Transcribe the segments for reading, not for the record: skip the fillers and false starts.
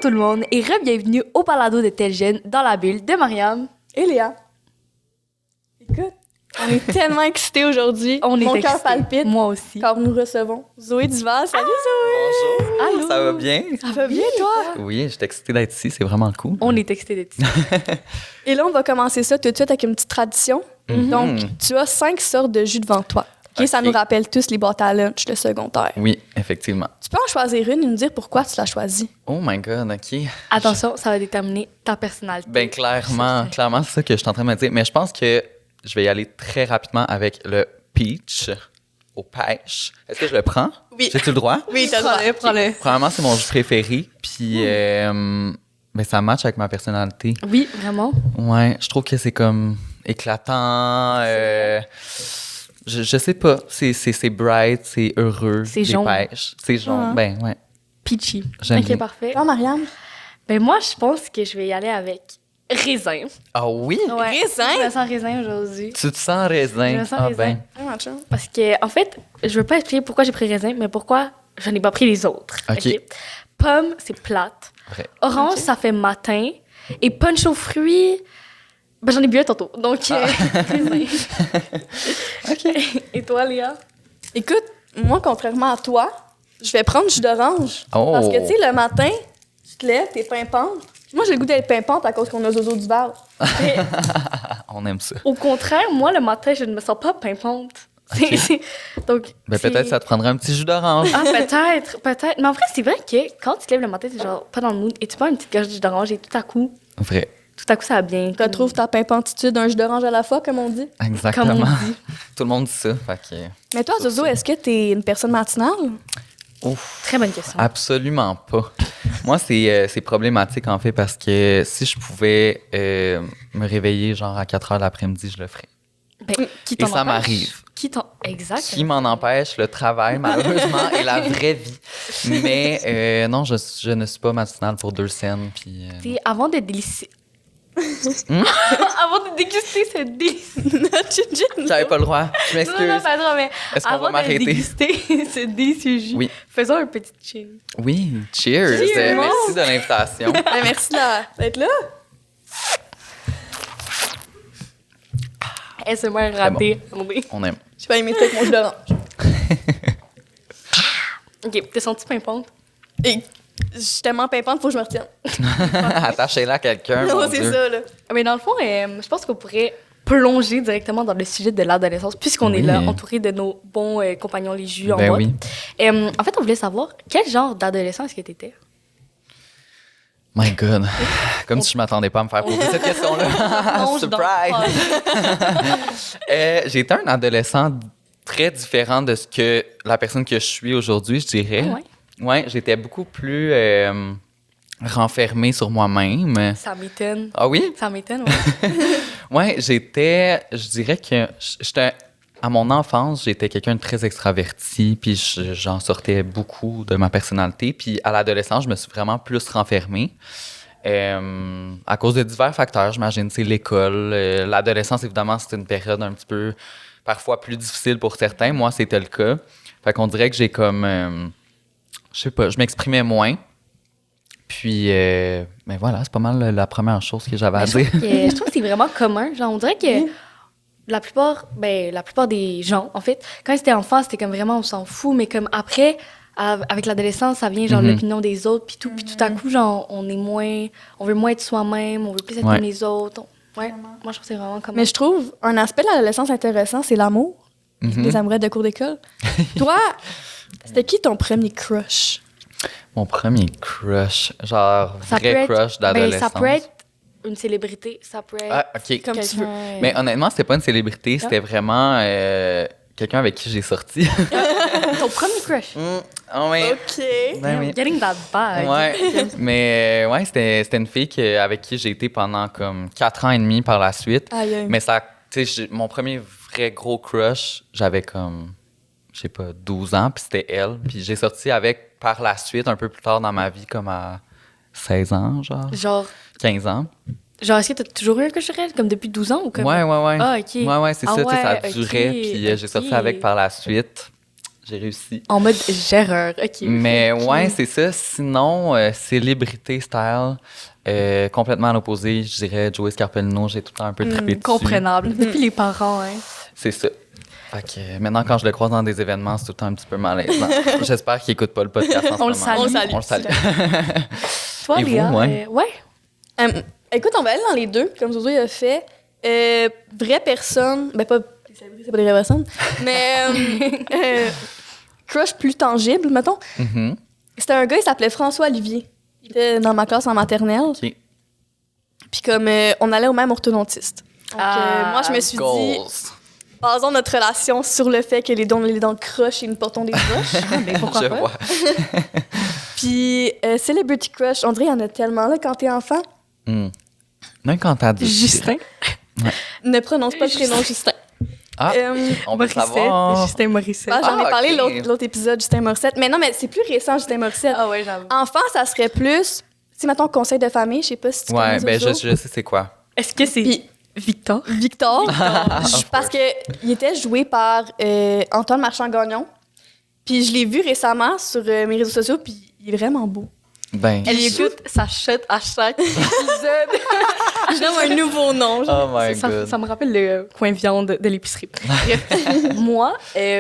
tout le monde et re-bienvenue au balado de Tel Jeune dans la bulle de Mariam et Léa. Écoute, on est tellement excités aujourd'hui. On est Mon excités. cœur palpite. Moi aussi. Car nous recevons Zoé Duval. Salut Zoé! Bonjour. Allô? Ça va bien? Ça va bien toi? Oui, j'étais excitée d'être ici, c'est vraiment cool. On est excités d'être ici. Et là, on va commencer ça tout de suite avec une petite tradition. Donc, tu as 5 sortes de jus devant toi. Okay, ça Ok. nous rappelle tous les boîtes à lunch de secondaire. Oui, effectivement. Tu peux en choisir une et nous dire pourquoi tu l'as choisie. Oh my God, OK. Attention, ça va déterminer ta personnalité. Ben clairement, c'est ça que je suis en train de me dire. Mais je pense que je vais y aller très rapidement avec le peach au pêche. Est-ce que je le prends? Oui. J'ai-tu le droit? Oui, t'as le droit. Prends-le. Premièrement, c'est mon jus préféré. Puis, ben, ça match avec ma personnalité. Oui, vraiment. Ouais, je trouve que c'est comme éclatant. Je sais pas. C'est bright, c'est heureux. C'est des jaune. pêches. C'est jaune. Ah. Ben, ouais. Peachy. J'aime Ok, bien. parfait. Toi, Mariam? Ben moi, je pense que je vais y aller avec raisin. Ah oui? Ouais. Raisin? Je me sens raisin aujourd'hui. Tu te sens raisin? Je me sens ah raisin. ben. Vraiment chill. Parce que, en fait, je veux pas expliquer pourquoi j'ai pris raisin, mais pourquoi je n'ai pas pris les autres. Ok. Pomme, c'est plate. Vrai. Orange, Ok. ça fait matin. Et punch aux fruits, ben j'en ai bu un tantôt. Donc, raisin. Et toi, Léa? Écoute, moi, contrairement à toi, je vais prendre du jus d'orange. Oh. Parce que, tu sais, le matin, tu te lèves, t'es pimpante. Moi, j'ai le goût d'être pimpante à cause qu'on a Zozo Duval. Mais, On aime ça. au contraire, moi, le matin, je ne me sens pas pimpante. Donc, Ben, c'est- peut-être ça te prendrait un petit jus d'orange. Ah, peut-être. Mais en vrai, c'est vrai que quand tu te lèves le matin, t'es genre pas dans le mood et tu prends une petite gorge de jus d'orange et tout à coup, Vrai. ça va bien. Tu retrouves ta pimpantitude, un jus d'orange à la fois, comme on dit. Exactement. Comme on dit. Tout le monde dit ça. Fait que... Mais toi, Zozo, est-ce que t'es une personne matinale? Ouf. Très bonne question. Absolument pas. Moi, c'est problématique, en fait, parce que si je pouvais me réveiller genre à 4 heures l'après-midi, je le ferais. Ben, qui Et t'en ça empêche? m'arrive. Exact. Qui m'en empêche? Le travail, malheureusement, et la vraie vie. Mais non, je ne suis pas matinale pour 2 scènes. Puis, T'sais, avant de délicer. Avant de déguster ce délicieux. j'avais pas le droit. Je Non, non, m'excuse. pas trop, mais Est-ce qu'on va avant de m'arrêter? déguster ce délicieux jus, Oui. faisons un petit chill. Oui, cheers. Cheers. Merci de l'invitation. Ben, merci d'être là. SMR raté. On aime. Je vais aimer ça avec mon jus d'orange. OK, t'es senti pimpante? Et je suis tellement pimpante, faut que je me retienne. Attachez-la à quelqu'un. Non, mon c'est Dieu. ça, là. Mais dans le fond, je pense qu'on pourrait plonger directement dans le sujet de l'adolescence, puisqu'on est Oui. là, entouré de nos bons compagnons les jus en Ben mode. oui. En fait, on voulait savoir quel genre d'adolescent est-ce que t'étais? My God. Comme si je m'attendais pas à me faire poser cette question-là. Plonge dans- Surprise! J'ai été un adolescent très différent de ce que la personne que je suis aujourd'hui, je dirais. Ah ouais? Ouais, j'étais beaucoup plus renfermée sur moi-même. Ça m'étonne. Ah oui? Ça m'étonne, ouais. Ouais, je dirais que à mon enfance, j'étais quelqu'un de très extraverti, puis j'en sortais beaucoup de ma personnalité. Puis à l'adolescence, je me suis vraiment plus renfermée. À cause de divers facteurs, j'imagine, c'est l'école. L'adolescence, évidemment, c'est une période un petit peu, parfois plus difficile pour certains. Moi, c'était le cas. Fait qu'on dirait que j'ai comme, je sais pas, je m'exprimais moins. Puis, ben voilà, c'est pas mal la première chose que j'avais à dire. Je trouve que c'est vraiment commun. Genre, on dirait que la plupart des gens, en fait, quand ils étaient enfants, c'était comme vraiment, on s'en fout, mais comme après, avec l'adolescence, ça vient genre Mhm. l'opinion des autres, puis tout à coup, genre, on veut moins être soi-même, on veut plus être Ouais. comme les autres. Ouais, moi, je trouve que c'est vraiment commun. Mais je trouve un aspect de l'adolescence intéressant, c'est l'amour. Mhm. Les amourettes de cours d'école. Toi, c'était qui ton premier crush? Mon premier crush, genre Ça peut vrai être- crush Ben, d'adolescence. ça peut être une célébrité, ça peut être Ah, OK. Comme tu veux. quelqu'un... Mais honnêtement, c'était pas une célébrité, c'était vraiment quelqu'un avec qui j'ai sorti. Ton premier crush. Oh, oui. OK. Ben oui. Getting that bag. Ouais. Mais ouais, c'était une fille avec qui j'ai été pendant comme 4 ans et demi par la suite. Aïe, aïe. Mais ça, tu sais, mon premier vrai gros crush, j'avais comme, je sais pas, 12 ans, puis c'était elle. Puis j'ai sorti avec par la suite, un peu plus tard dans ma vie, comme à 16 ans, genre, Genre, 15 ans. est-ce que t'as toujours eu un crush sur elle, comme depuis 12 ans ou comme... Ouais. Ah, OK. Ouais, c'est Ah ça, tu sais, ça ouais, durait. ok, Puis j'ai sorti ok. avec par la suite. j'ai réussi. En mode géreur, OK. Mais Ok. ouais, c'est ça. Sinon, célébrité style, complètement à l'opposé, je dirais Joey Scarpellino, j'ai tout le temps un peu trippé dessus. Comprenable. Depuis les parents, hein. C'est ça. Fait que maintenant, quand je le croise dans des événements, c'est tout le temps un petit peu malaisant. J'espère qu'il écoute pas le podcast en ce On le moment. salue. On le salue. Toi, Et vous, Léa? ouais? Ouais. Écoute, on va aller dans les deux, comme Zozo il a fait. Vraie personne, ben pas, c'est pas des vraies personnes, mais crush plus tangible, mettons. Mhm. C'était un gars, il s'appelait François Olivier. Il était dans ma classe en maternelle. OK. Puis comme on allait au même orthodontiste. Donc, moi, je me suis dit, Goals. basons notre relation sur le fait que les dents crochent et nous portons des broches. Mais pourquoi Je pas? vois. Puis Celebrity Crush, on dirait qu'il y en a tellement là quand t'es enfant. Même quand t'as dit... Justin. Ne prononce pas le prénom Justin. Ah, on veut savoir. Justin Morissette. Ah, j'en ai parlé ok. l'autre épisode, Justin Morissette. Mais non, mais c'est plus récent, Justin Morissette. Ah ouais, j'avoue. Enfant, ça serait plus, si mettons conseil de famille, je sais pas si tu Ouais, connais ben Zozo. je sais c'est quoi. Est-ce que c'est Puis Victor? Victor, Of parce que il était joué par Antoine Marchand-Gagnon. Puis je l'ai vu récemment sur mes réseaux sociaux, puis il est vraiment beau. Ben, Elle écoute sa shot à chaque épisode. Je donne un nouveau nom. oh my ça, god. ça me rappelle le coin viande de l'épicerie. Bref, moi,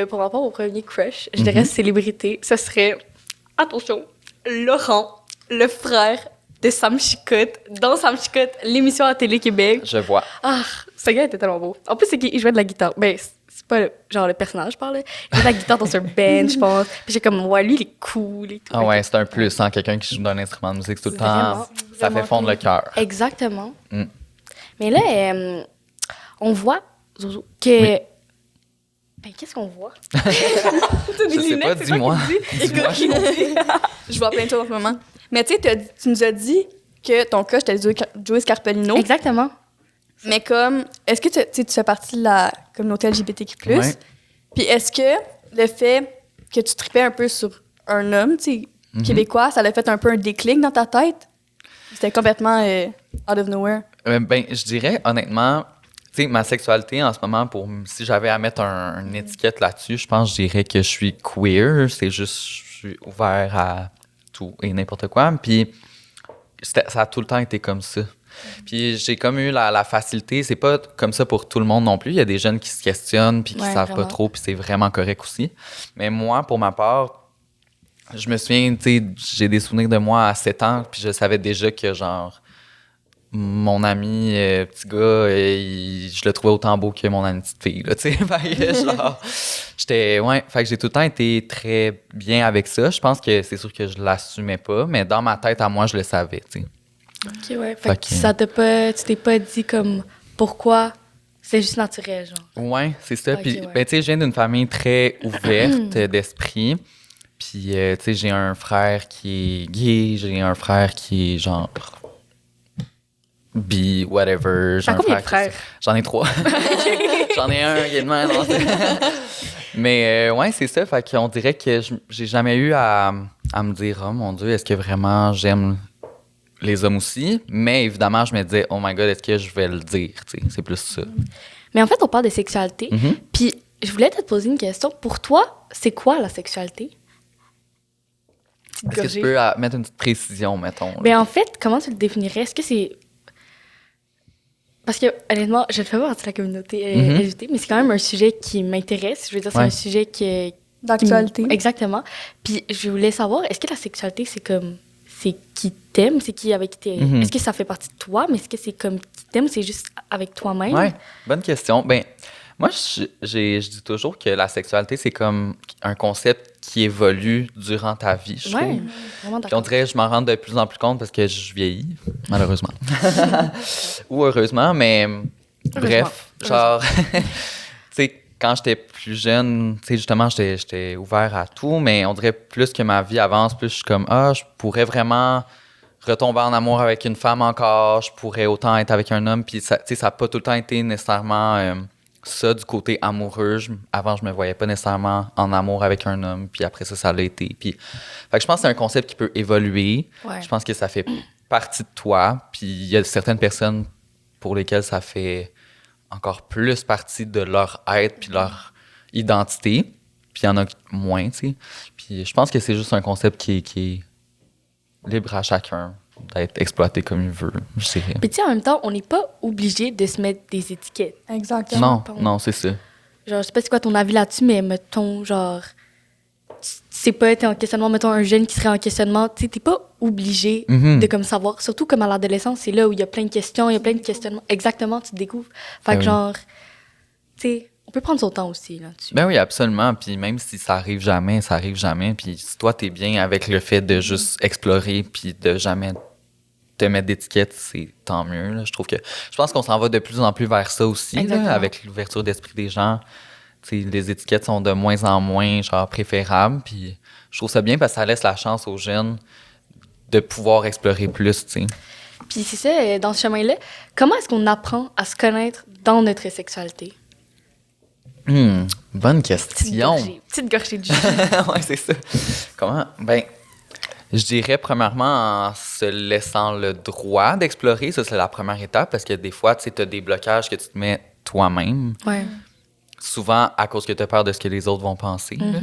pour rapport au premier crush, je dirais célébrité, ce serait, attention, Laurent, le frère de Sam Chicotte, dans Sam Chicotte, l'émission à Télé-Québec. Je vois. Ah, ce gars était tellement beau. En plus, c'est qu'il jouait de la guitare. Ben, c'est pas genre le personnage, je parle. Il jouait de la guitare dans un band, je pense. Puis j'ai comme, ouais, lui, il est cool et tout. Ah ouais, c'est un plus, hein, quelqu'un qui joue d'un instrument de musique tout le temps. Vraiment, Ça vraiment fait fondre le cool. cœur. Exactement. Mm. Mais là, on voit, Zozo, que... Oui. Ben, qu'est-ce qu'on voit? Je sais pas, dis-moi. Dis-moi. Je vois plein de choses en ce moment. Mais tu sais, tu nous as dit que ton crush était Joey Scarpellino. Exactement. Mais comme, est-ce que tu fais partie de la communauté LGBTQ+. Ouais. Puis est-ce que le fait que tu tripais un peu sur un homme, tu sais, québécois, ça l'a fait un peu un déclic dans ta tête? C'était complètement out of nowhere. Ben, je dirais, honnêtement, tu sais, ma sexualité en ce moment, si j'avais à mettre une étiquette là-dessus, je pense que je dirais que je suis queer. C'est juste, je suis ouvert à tout et n'importe quoi. Puis, ça a tout le temps été comme ça. Puis, j'ai comme eu la facilité. C'est pas comme ça pour tout le monde non plus. Il y a des jeunes qui se questionnent puis qui Ouais, savent vraiment. pas trop, puis c'est vraiment correct aussi. Mais moi, pour ma part, je me souviens, tu sais, j'ai des souvenirs de moi à 7 ans, puis je savais déjà que, genre, mon ami petit gars, je le trouvais autant beau que mon amie petite fille, là, tu sais. Fait que, genre, fait que j'ai tout le temps été très bien avec ça. Je pense que c'est sûr que je l'assumais pas, mais dans ma tête, à moi, je le savais, tu sais. OK, ouais. Fait Fait que- que ça t'a pas... Tu t'es pas dit comme, pourquoi? C'est juste naturel, genre. Ouais, c'est ça. Ok, Puis, ouais. ben, tu sais, je viens d'une famille très ouverte d'esprit. Puis, tu sais, j'ai un frère qui est gay, j'ai un frère qui est genre bi, whatever. J'ai T'as un combien de qui- frères? J'en ai 3. J'en ai un également. Non, mais ouais, c'est ça. Fait qu'on dirait que j'ai jamais eu à me dire, oh mon Dieu, est-ce que vraiment j'aime les hommes aussi? Mais évidemment, je me disais, oh my God, est-ce que je vais le dire? Tu sais, c'est plus ça. Mais en fait, on parle de sexualité. Mhm. Puis, je voulais te poser une question. Pour toi, c'est quoi la sexualité? Petite Est-ce que gorgée. tu peux mettre une petite précision, mettons? là? Ben en fait, comment tu le définirais? Est-ce que c'est... Parce que, honnêtement, je ne fais pas partie de la communauté LGBT, mais c'est quand même un sujet qui m'intéresse. Je veux dire, c'est Ouais. un sujet qui D'actualité. Exactement. Puis je voulais savoir, est-ce que la sexualité, c'est comme... C'est qui t'aime? C'est qui avec tes... Mhm. Est-ce que ça fait partie de toi? Mais est-ce que c'est comme qui t'aime? C'est juste avec toi-même? Ouais, bonne question. Ben, moi, je dis toujours que la sexualité, c'est comme un concept qui évolue durant ta vie, je Ouais, trouve. vraiment Puis on d'accord. dirait, je m'en rends de plus en plus compte parce que je vieillis, malheureusement. Ou heureusement, mais bref, genre, tu sais, quand j'étais plus jeune, tu sais, justement, j'étais ouvert à tout, mais on dirait plus que ma vie avance, plus je suis comme, je pourrais vraiment retomber en amour avec une femme encore, je pourrais autant être avec un homme, puis ça, tu sais, ça n'a pas tout le temps été nécessairement ça du côté amoureux. Avant, je me voyais pas nécessairement en amour avec un homme, puis après ça l'a été. Puis, fait que je pense que c'est un concept qui peut évoluer. Ouais. Je pense que ça fait partie de toi, puis il y a certaines personnes pour lesquelles ça fait encore plus partie de leur être puis leur identité. puis il y en a moins, tu sais. Puis je pense que c'est juste un concept qui est libre à chacun d'être exploité comme il veut, je dirais. Puis tu sais, en même temps, on n'est pas obligé de se mettre des étiquettes. Exactement. Non, c'est ça. Genre, je sais pas c'est quoi ton avis là-dessus, mais mettons, genre, tu sais pas, t'es en questionnement, mettons un jeune qui serait en questionnement, tu sais, t'es pas obligé Mhm. de comme savoir. Surtout comme à l'adolescence, c'est là où il y a plein de questions, il y a plein de questionnements. Exactement, tu te découvres. Fait Ben que oui. genre, tu sais, on peut prendre son temps aussi là-dessus. Ben oui, absolument. Puis même si ça arrive jamais, ça arrive jamais. Puis si toi, t'es bien avec le fait de juste explorer puis de jamais te mettre d'étiquette, c'est tant mieux. Là. Je pense qu'on s'en va de plus en plus vers ça aussi, là, Exactement. avec l'ouverture d'esprit des gens. Tu sais, les étiquettes sont de moins en moins genre préférables. Puis je trouve ça bien parce que ça laisse la chance aux jeunes de pouvoir explorer plus, tu sais. Puis c'est ça, dans ce chemin-là, comment est-ce qu'on apprend à se connaître dans notre sexualité? Bonne Petite question. petite gorgée de jus. Ouais, c'est ça. Comment? Ben, je dirais premièrement en se laissant le droit d'explorer. Ça, c'est la première étape parce que des fois, tu sais, t'as des blocages que tu te mets toi-même. Ouais. Souvent à cause que tu as peur de ce que les autres vont penser. Là.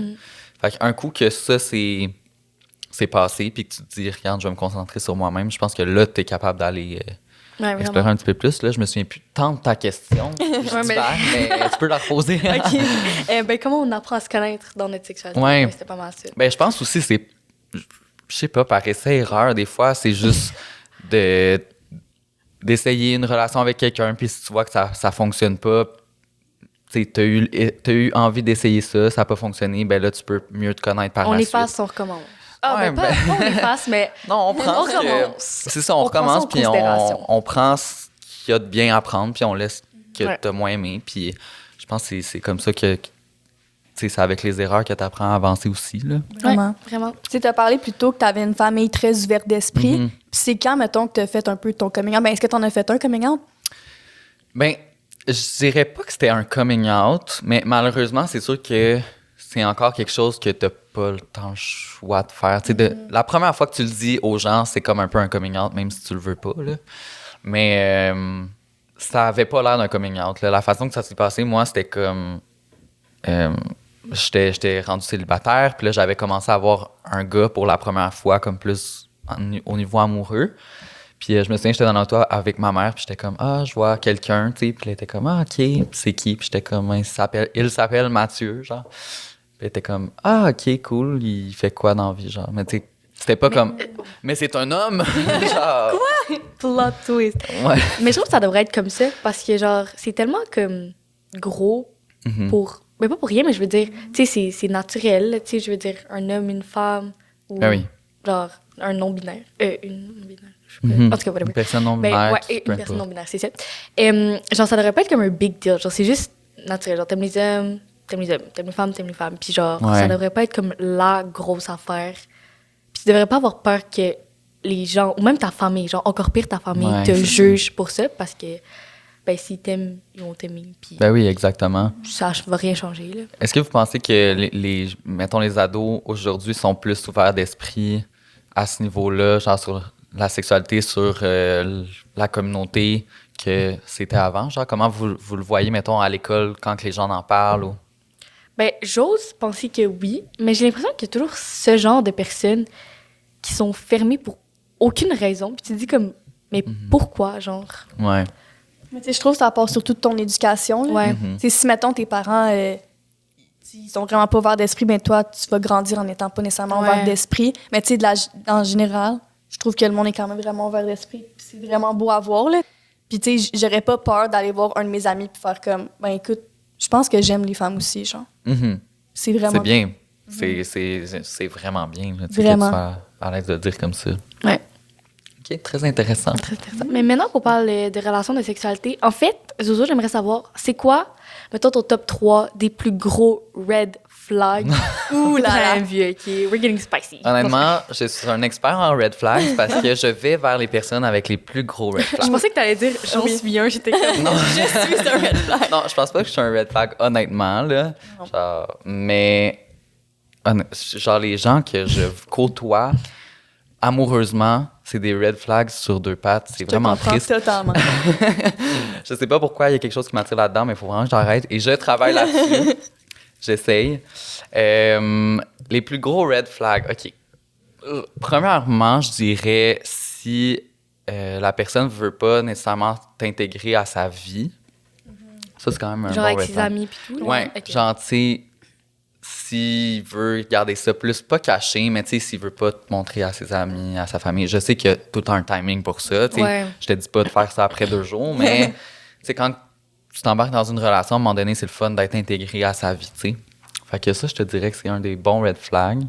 Fait qu'un coup que ça, c'est passé puis que tu te dis, regarde, je vais me concentrer sur moi-même, je pense que là, tu es capable d'aller Ouais, explorer vraiment. un petit peu plus. Là, je me souviens plus tant de ta question. Ouais, mais- mais tu peux la reposer. OK. Ben, comment on apprend à se connaître dans notre sexualité? Ouais. C'était pas mal ça. Ben, je pense aussi, je sais pas, par essai-erreur, des fois, c'est juste d'essayer une relation avec quelqu'un, puis si tu vois que ça fonctionne pas, tu sais, t'as eu envie d'essayer ça, ça n'a pas fonctionné, ben là, tu peux mieux te connaître par On la efface, suite. on recommence. Ah, Ouais, ben, pas on efface, mais Non, on prend on ce que- recommence. C'est ça, on On prend ça recommence, en puis considération. on prend ce qu'il y a de bien à prendre, puis on laisse que Ouais. t'as moins aimé, puis je pense que c'est comme ça que tu sais, c'est avec les erreurs que t'apprends à avancer aussi, là. Vraiment. Ouais, vraiment. Tu sais, t'as parlé plus tôt que t'avais une famille très ouverte d'esprit. Mhm. Puis c'est quand, mettons, que t'as fait un peu ton coming out? Ben, est-ce que t'en as fait un coming out? Ben, je dirais pas que c'était un coming out, mais malheureusement, c'est sûr que c'est encore quelque chose que t'as pas le temps le choix de faire. Tu sais, la première fois que tu le dis aux gens, c'est comme un peu un coming out, même si tu le veux pas, là. Mais ça avait pas l'air d'un coming out, là. La façon que ça s'est passé, moi, c'était comme... j'étais rendu célibataire, puis là, j'avais commencé à avoir un gars pour la première fois, comme plus au niveau amoureux. Puis je me souviens, j'étais dans l'auto avec ma mère, puis j'étais comme, ah, je vois quelqu'un, tu sais. Puis elle était comme, ah, OK, c'est qui? Puis j'étais comme, il s'appelle Mathieu, genre. Puis elle était comme, ah, OK, cool, il fait quoi dans la vie, genre. Mais tu sais, c'était pas comme, mais c'est un homme, genre. Plot twist. Ouais. Mais je trouve que ça devrait être comme ça parce que, genre, c'est tellement comme gros Mhm. pour. Mais pas pour rien, mais je veux dire, tu sais, c'est naturel, tu sais, je veux dire, un homme, une femme, ou Ben oui. genre, un non-binaire. Une non-binaire, je sais pas. Mhm. En tout cas, whatever. Une personne non Ben, binaire. ouais, peu une personne importe. non-binaire, c'est ça. Genre, ça devrait pas être comme un big deal. Genre, c'est juste naturel. Genre, t'aimes les hommes, t'aimes les hommes. T'aimes les femmes, t'aimes les femmes. Puis genre, Ouais. ça devrait pas être comme la grosse affaire. Puis tu devrais pas avoir peur que les gens, ou même ta famille, genre, encore pire, ta famille, Ouais, te c'est juge pour ça parce que, ben, s'ils t'aiment, ils vont t'aimer. Puis Ben oui, exactement. ça va rien changer, là. Est-ce que vous pensez que mettons, les ados aujourd'hui sont plus ouverts d'esprit à ce niveau-là, genre sur la sexualité, sur la communauté, que c'était avant? Genre, comment vous le voyez, mettons, à l'école, quand que les gens en parlent? Ou... Ben, j'ose penser que oui, mais j'ai l'impression qu'il y a toujours ce genre de personnes qui sont fermées pour aucune raison. Puis tu te dis comme, mais pourquoi, genre? Ouais. Mais tu sais, je trouve que ça part surtout de ton éducation. Là. Ouais. Mhm. Tu sais, si, mettons, tes parents, ils sont vraiment pas ouverts d'esprit, ben toi, tu vas grandir en n'étant pas nécessairement Ouais. ouvert d'esprit. Mais tu sais, en général, je trouve que le monde est quand même vraiment ouvert d'esprit. Puis c'est vraiment beau à voir, là. Puis tu sais, j'aurais pas peur d'aller voir un de mes amis puis faire comme, ben écoute, je pense que j'aime les femmes aussi, genre. Mhm. C'est vraiment... C'est bien. C'est vraiment bien, là, tu sais, que Vraiment. tu sois à l'aise de le dire comme ça. Ouais. OK, très intéressant. Très intéressant. Mais maintenant qu'on parle de relations de sexualité, en fait, Zozo, j'aimerais savoir, c'est quoi, mettons, ton top 3 des plus gros red flags? Ouh là là! Vieux, OK. We're getting spicy. Honnêtement, je suis un expert en red flags parce que je vais vers les personnes avec les plus gros red flags. Je pensais que t'allais dire j'en Oui. suis un, j'étais comme Non. je suis un red flag. Non, je pense pas que je suis un red flag, honnêtement, là. Genre, mais, genre, les gens que je côtoie amoureusement, c'est des red flags sur deux pattes. C'est Je te vraiment comprends triste. totalement. Je sais pas pourquoi il y a quelque chose qui m'attire là-dedans, mais il faut vraiment que j'arrête. Et je travaille là-dessus. J'essaye. Les plus gros red flags, OK. Premièrement, je dirais si la personne ne veut pas nécessairement t'intégrer à sa vie, ça, c'est quand même un Genre bon avec red ses flag. amis puis tout. là. Ouais, Ok. genre, tu sais, s'il veut garder ça plus, pas caché, mais tu sais, s'il veut pas te montrer à ses amis, à sa famille, je sais qu'il y a tout le temps un timing pour ça, tu sais. Ouais. Je te dis pas de faire ça après 2 jours, mais tu sais, quand tu t'embarques dans une relation, à un moment donné, c'est le fun d'être intégré à sa vie, tu sais. Fait que ça, je te dirais que c'est un des bons red flags.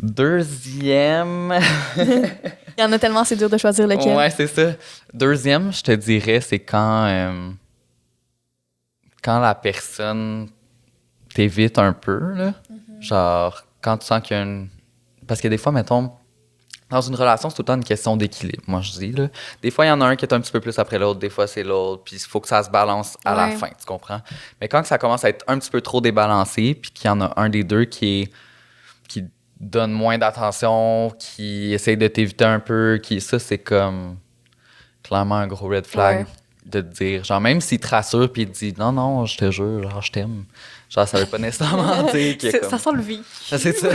Deuxième... Il y en a tellement, c'est dur de choisir lequel. Ouais, c'est ça. Deuxième, je te dirais, c'est quand la personne t'évite un peu, là. Genre, quand tu sens qu'il y a une... Parce que des fois, mettons, dans une relation, c'est tout le temps une question d'équilibre, moi, je dis, là. Des fois, il y en a un qui est un petit peu plus après l'autre, des fois, c'est l'autre, puis il faut que ça se balance à la Ouais. fin, tu comprends? Mais quand ça commence à être un petit peu trop débalancé, puis qu'il y en a un des deux qui donne moins d'attention, qui essaye de t'éviter un peu, ça, c'est comme clairement un gros red flag Ouais. de te dire. Genre, même s'il te rassure puis il te dit non, je te jure, genre, je t'aime. Genre, ça veut pas nécessairement dire qu'il y a comme... Ça sent le vie. C'est ça.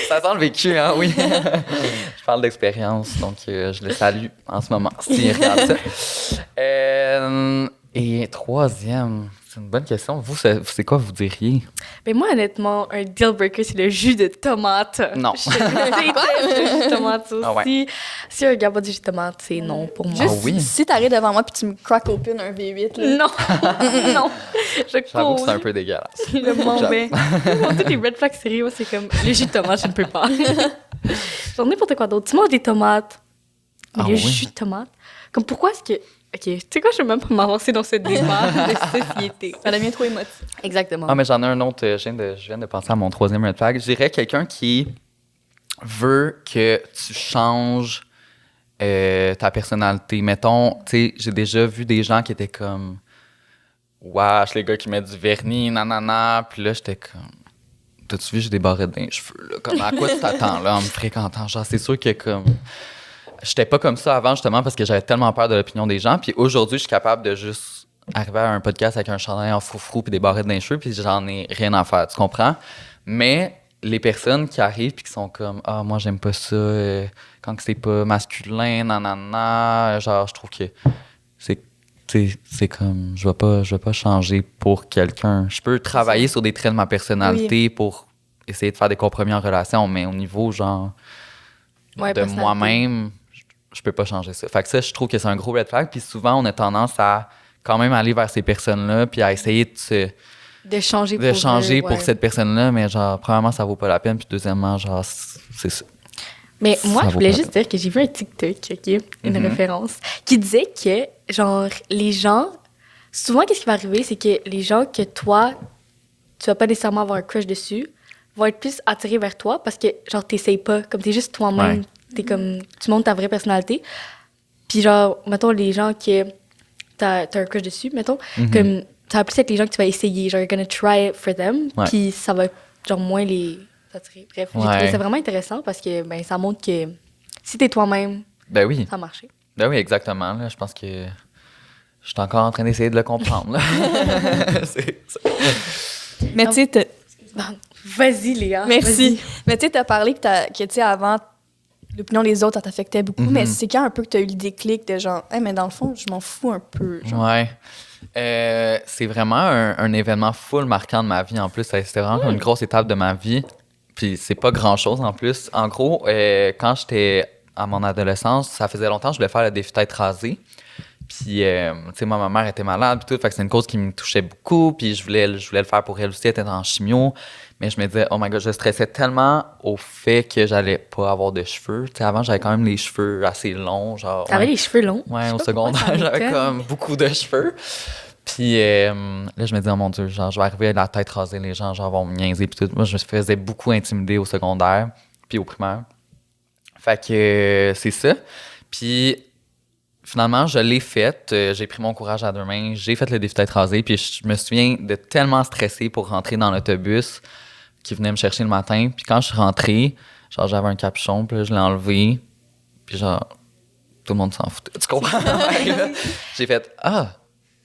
Ça sent le vécu, hein, oui. Je parle d'expérience, donc je le salue en ce moment, s'il regarde ça. Et troisième, c'est une bonne question. Vous, c'est quoi vous diriez? Mais moi, honnêtement, un deal breaker, c'est le jus de tomate. Non. Je déteste le jus de tomate aussi. Ah ouais. Si un gars boit du jus de tomate, c'est non pour moi. Juste, Ah oui? si t'arrives devant moi puis tu me crack open un V8, là. Non. Non. Je J'avoue que cours. c'est un peu dégueulasse. Le mauvais. Moi, tous les red flags sérieux, moi, c'est comme le jus de tomate, je ne peux pas. Genre n'importe quoi d'autre. Tu manges des tomates, mais Ah le oui? jus de tomate. Comme pourquoi est-ce que. Ok, tu sais quoi, je ne vais même pas m'avancer dans ce débat de société. Ça devient trop émotif. Exactement. Ah, mais j'en ai un autre. Je viens de penser à mon troisième red flag. Je dirais quelqu'un qui veut que tu changes ta personnalité. Mettons, tu sais, j'ai déjà vu des gens qui étaient comme wesh, les gars qui mettent du vernis, nanana. Puis là, j'étais comme t'as-tu vu, j'ai des barrettes dans les cheveux, là. Comme à quoi tu t'attends, là, en me fréquentant? Genre, c'est sûr que comme. J'étais pas comme ça avant, justement, parce que j'avais tellement peur de l'opinion des gens. Puis aujourd'hui, je suis capable de juste arriver à un podcast avec un chandail en froufrou puis des barrettes dans les cheveux, puis j'en ai rien à faire, tu comprends? Mais les personnes qui arrivent puis qui sont comme « Ah, moi, j'aime pas ça, quand c'est pas masculin, nanana. » Genre, je trouve que c'est comme... Je vais pas changer pour quelqu'un. Je peux travailler sur des traits de ma personnalité pour essayer de faire des compromis en relation, mais au niveau, genre, Ouais, de personnalité. moi-même... Je peux pas changer ça. Fait que ça, je trouve que c'est un gros red flag. Puis souvent, on a tendance à quand même aller vers ces personnes-là puis à essayer De changer de changer pour ouais. cette personne-là. Mais genre, premièrement, ça vaut pas la peine. Puis deuxièmement, genre, c'est ça. Mais moi, Ça je vaut voulais pas juste dire que j'ai vu un TikTok, OK, une Mhm. référence, qui disait que, genre, les gens... Souvent, qu'est-ce qui va arriver, c'est que les gens que toi, tu vas pas nécessairement avoir un crush dessus, vont être plus attirés vers toi parce que, genre, t'essayes pas. Comme t'es juste toi-même. Ouais. T'es comme... Tu montres ta vraie personnalité. Puis, genre, mettons, les gens que t'as un crush dessus, mettons, Mhm. comme... Ça va plus être les gens que tu vas essayer. Genre, you're gonna try it for them. Ouais. Puis, ça va, genre, moins les attirer. Bref, j'ai Ouais. trouvé ça vraiment intéressant parce que, ben, ça montre que si t'es toi-même, Ben oui. ça a marché. Ben oui, exactement. Là, je pense que je suis encore en train d'essayer de le comprendre. Là. C'est ça. Mais tu sais, Vas-y, Léa. merci. Mais tu sais, t'as parlé que tu sais, avant, l'opinion des autres, ça t'affectait beaucoup. Mhm. Mais c'est quand un peu que t'as eu le déclic de genre, hey, mais dans le fond, je m'en fous un peu. Genre. Ouais. C'est vraiment un événement full marquant de ma vie en plus. C'était vraiment une grosse étape de ma vie. Puis c'est pas grand-chose en plus. En gros, quand j'étais à mon adolescence, ça faisait longtemps que je voulais faire le défi tête rasée. Puis, tu sais, moi, ma mère était malade, puis tout. Fait que c'est une cause qui me touchait beaucoup. Puis je voulais le faire pour elle aussi. Elle était en chimio. Mais je me disais, oh my God, je stressais tellement au fait que j'allais pas avoir de cheveux. Tu sais, avant, j'avais quand même les cheveux assez longs. Genre, T'avais les cheveux longs. Ouais, Je au sais pas pourquoi secondaire, ça j'avais m'étonne. comme beaucoup de cheveux. Puis là, je me dis, oh mon Dieu, genre, je vais arriver à la tête rasée, les gens, genre, vont me niaiser. Puis tout. Moi, je me faisais beaucoup intimider au secondaire, puis au primaire. Fait que c'est ça. Puis finalement, je l'ai fait. J'ai pris mon courage à deux mains. J'ai fait le défi tête rasée. Puis je me souviens de tellement stresser pour rentrer dans l'autobus qui venait me chercher le matin. Puis quand je suis rentré, genre, j'avais un capuchon, puis là, je l'ai enlevé. Puis genre, tout le monde s'en foutait. Tu comprends? J'ai fait, ah,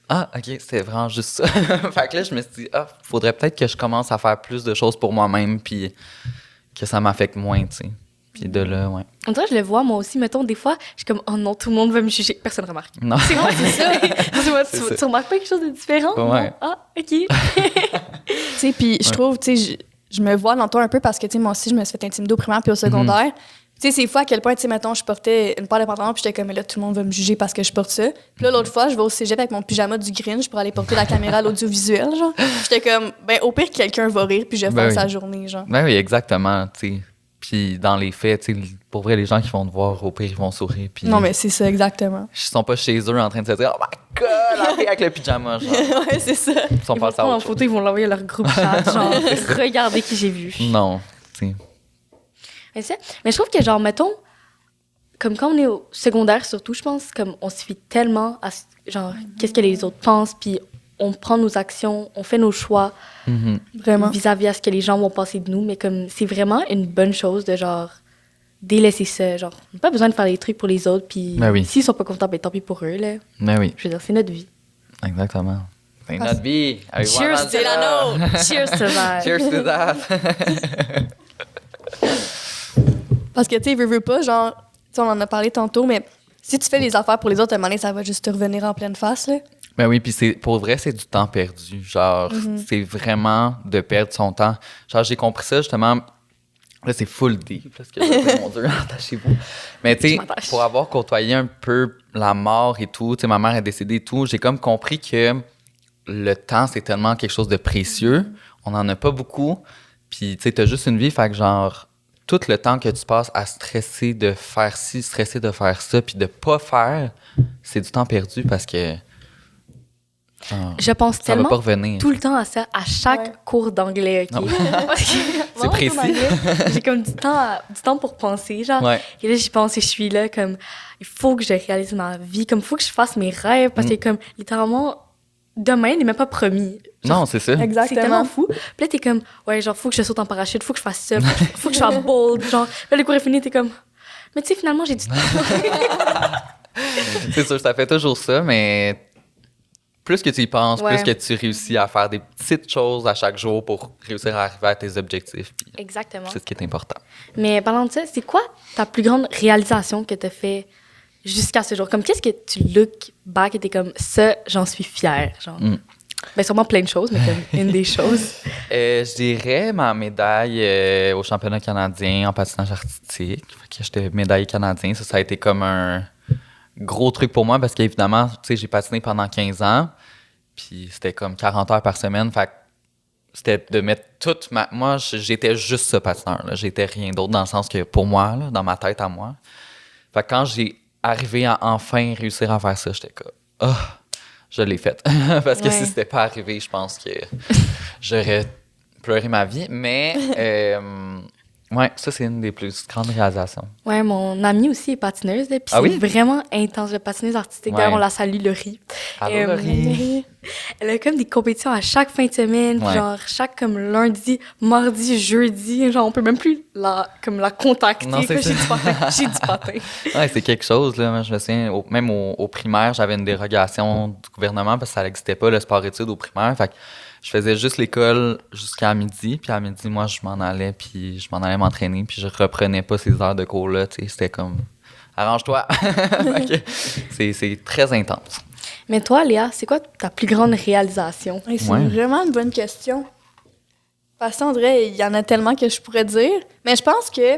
Ah, OK, c'était vraiment juste ça. Fait que là, je me suis dit, faudrait peut-être que je commence à faire plus de choses pour moi-même, puis que ça m'affecte moins, tu sais. Puis de là, ouais. On dirait que je le vois, moi aussi. Mettons, des fois, je suis comme, oh non, tout le monde va me juger. Personne ne remarque. Non. C'est moi, c'est ça. C'est ça. Tu remarques pas quelque chose de différent? Ouais. Non? Ah, OK. Tu sais, puis je trouve, tu sais, je me vois dans toi un peu parce que, tu sais, moi aussi, je me suis fait intimider au primaire puis au secondaire. Tu sais, c'est fou à quel point, tu sais, mettons, je portais une paire de pantalons puis j'étais comme, mais là, tout le monde va me juger parce que je porte ça. Puis là, l'autre fois, je vais au cégep avec mon pyjama du Grinch pour aller porter la caméra à l'audiovisuel, genre. J'étais comme, ben, au pire, quelqu'un va rire puis je vais faire sa journée, genre. Ben oui, exactement, tu sais. Puis dans les faits, tu sais, pour vrai, les gens qui vont te voir, au pire, ils vont sourire. Puis Non, mais c'est ça, exactement. ils sont pas chez eux en train de se dire, oh my god, la fille avec le pyjama, genre. Ouais, c'est ça. Ils sont Ils pas vont prendre en photo, ils vont l'envoyer à leur groupe chat. Genre, regardez qui j'ai vu. Non, tu sais. Mais je trouve que, genre, mettons, comme quand on est au secondaire, surtout, je pense, comme on se fie tellement à, genre, qu'est-ce que les autres pensent, puis on prend nos actions, on fait nos choix Vraiment. vis-à-vis à ce que les gens vont penser de nous, mais comme c'est vraiment une bonne chose de, genre, délaisser ça. Genre, on n'a pas besoin de faire des trucs pour les autres, puis Ben oui. s'ils sont pas contents, ben tant pis pour eux, là. Ben oui, Je veux dire, c'est notre vie. exactement. C'est notre vie. Avec Cheers, Juan c'est la Mancera. nôtre! Cheers to that! Cheers to that. Parce que, tu sais, veux pas, genre, tu sais, on en a parlé tantôt, mais si tu fais les affaires pour les autres, à un moment donné, ça va juste te revenir en pleine face, là. Ben oui, puis pour vrai, c'est du temps perdu. Genre, c'est vraiment de perdre son temps. Genre, j'ai compris ça justement. Là, c'est full deep, parce que mon Dieu, attachez-vous. Mais tu sais, pour avoir côtoyé un peu la mort et tout, tu sais, ma mère est décédée et tout, j'ai comme compris que le temps, c'est tellement quelque chose de précieux. On n'en a pas beaucoup. Puis, tu sais, t'as juste une vie, fait que genre, tout le temps que tu passes à stresser de faire ci, stresser de faire ça, puis de pas faire, c'est du temps perdu parce que Je pense ça va tellement pas revenir. tout le temps à ça, à chaque cours d'anglais, OK? Parce que, C'est moi, précis. en anglais, j'ai comme du temps pour penser, genre. Ouais. Et là, j'y pense et je suis là, comme, il faut que je réalise ma vie, comme, il faut que je fasse mes rêves, parce que, comme, littéralement, demain n'est même pas promis. Genre, Non, c'est ça. c'est Exactement. tellement fou. Puis là, t'es comme, ouais, genre, faut que je saute en parachute, faut que je fasse ça, faut que je sois bold, genre. Là, le cours est fini, t'es comme, mais tu sais, finalement, j'ai du temps. C'est sûr, ça fait toujours ça, mais plus que tu y penses, Ouais. plus que tu réussis à faire des petites choses à chaque jour pour réussir à arriver à tes objectifs. Puis Exactement. c'est ce qui est important. Mais parlant de ça, c'est quoi ta plus grande réalisation que tu as fait jusqu'à ce jour? Comme qu'est-ce que tu look back et t'es comme ça, j'en suis fière, genre. Ben sûrement plein de choses, mais comme une des choses. Je dirais ma médaille au championnat canadien en patinage artistique. Fait que j'étais médaillé canadien. Ça a été comme un gros truc pour moi parce qu'évidemment, tu sais, j'ai patiné pendant 15 ans. Puis c'était comme 40 heures par semaine. Fait que c'était de mettre toute ma... Moi, j'étais juste ce patineur, là. J'étais rien d'autre dans le sens que pour moi, là, dans ma tête à moi. Fait que quand j'ai arrivé à enfin réussir à faire ça, j'étais comme... Oh, je l'ai fait. Parce que si c'était pas arrivé, je pense que j'aurais pleuré ma vie. Mais, ouais, ça, c'est une des plus grandes réalisations. Ouais, mon amie aussi est patineuse, là, puis Ah c'est oui? vraiment intense, la patineuse artistique. Ouais. D'ailleurs, on la salue, Laurie. Allô, Laurie. Elle a comme des compétitions à chaque fin de semaine, puis Ouais. genre chaque comme lundi, mardi, jeudi, genre on peut même plus la contacter. Non, c'est quoi. ça. J'ai du patin, j'ai du patin. Ouais, c'est quelque chose, là. Moi, je me souviens, même au primaire, j'avais une dérogation du gouvernement parce que ça n'existait pas, le sport-études au primaire. Fait que je faisais juste l'école jusqu'à midi. Puis à midi, moi, je m'en allais, puis je m'en allais m'entraîner. Puis je reprenais pas ces heures de cours-là, tu sais. C'était comme, arrange-toi. Fait que c'est très intense. Mais toi, Léa, c'est quoi ta plus grande réalisation? Hey, c'est Ouais. vraiment une bonne question. Parce qu'en vrai, il y en a tellement que je pourrais dire. Mais je pense que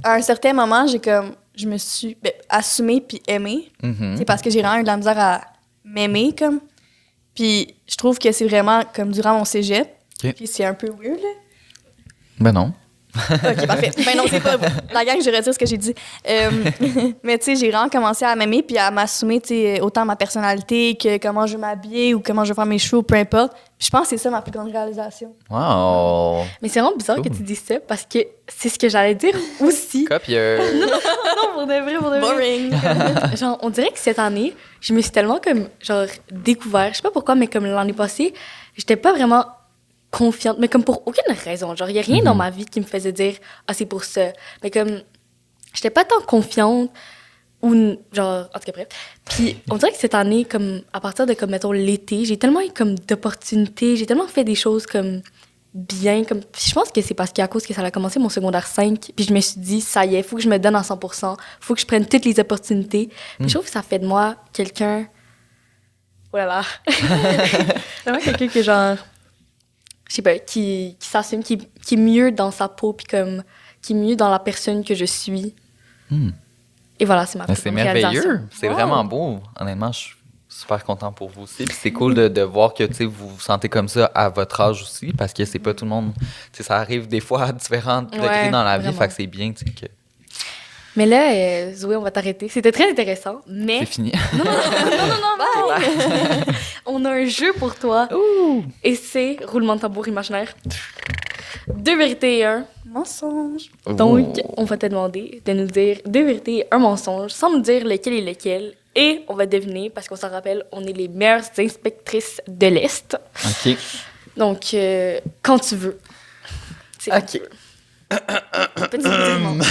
à un certain moment, je me suis assumée puis aimée. Mhm. C'est parce que j'ai vraiment eu de la misère à m'aimer, comme. Puis je trouve que c'est vraiment comme durant mon cégep. Ok. Puis c'est un peu weird, là. Ben non. OK, parfait. Ben non, c'est pas... La gang, je retire ce que j'ai dit. Mais tu sais, j'ai vraiment commencé à m'aimer puis à m'assumer, tu sais, autant ma personnalité que comment je veux m'habiller ou comment je veux faire mes cheveux, peu importe. Puis je pense que c'est ça ma plus grande réalisation. Wow. Mais c'est vraiment bizarre que Cool. tu dis ça parce que c'est ce que j'allais dire aussi. Copieux. Non, pour de vrai, pour de vrai. Boring. Genre, on dirait que cette année, je me suis tellement comme, genre, découvert. Je sais pas pourquoi, mais comme l'année passée, j'étais pas vraiment confiante, mais comme pour aucune raison. Genre, il y a rien dans ma vie qui me faisait dire « Ah, c'est pour ça ». Mais comme, j'étais pas tant confiante Ou, genre, en tout cas, bref. Puis, on dirait que cette année, comme, à partir de, comme, mettons, l'été, j'ai tellement eu, comme, d'opportunités, j'ai tellement fait des choses, comme, bien, comme... Puis je pense que c'est parce qu'à cause que ça a commencé mon secondaire 5, puis je me suis dit, ça y est, faut que je me donne à 100%, faut que je prenne toutes les opportunités. Puis je trouve que ça fait de moi quelqu'un... Voilà. Vraiment quelqu'un que, genre... Je sais pas, qui s'assume, qui est mieux dans sa peau, puis comme... qui est mieux dans la personne que je suis. Et voilà, c'est ma Mais plus c'est grande réalisation. merveilleux. C'est vraiment beau. Honnêtement, je suis super content pour vous aussi. Puis c'est cool de voir que vous vous sentez comme ça à votre âge aussi, parce que c'est pas tout le monde. Ça arrive des fois à différents degrés dans la vie, vraiment. fait que c'est bien que Mais là, Zoé, on va t'arrêter. C'était très intéressant, mais... c'est fini. Non. On a un jeu pour toi. Et c'est roulement de tambour imaginaire. 2 vérités et un Mensonge. Donc, on va te demander de nous dire 2 vérités et un mensonge sans nous dire lequel est lequel. Et on va deviner, parce qu'on s'en rappelle, on est les meilleures inspectrices de l'Est. OK. Donc, quand tu veux. C'est quand OK. tu veux. Petit moment.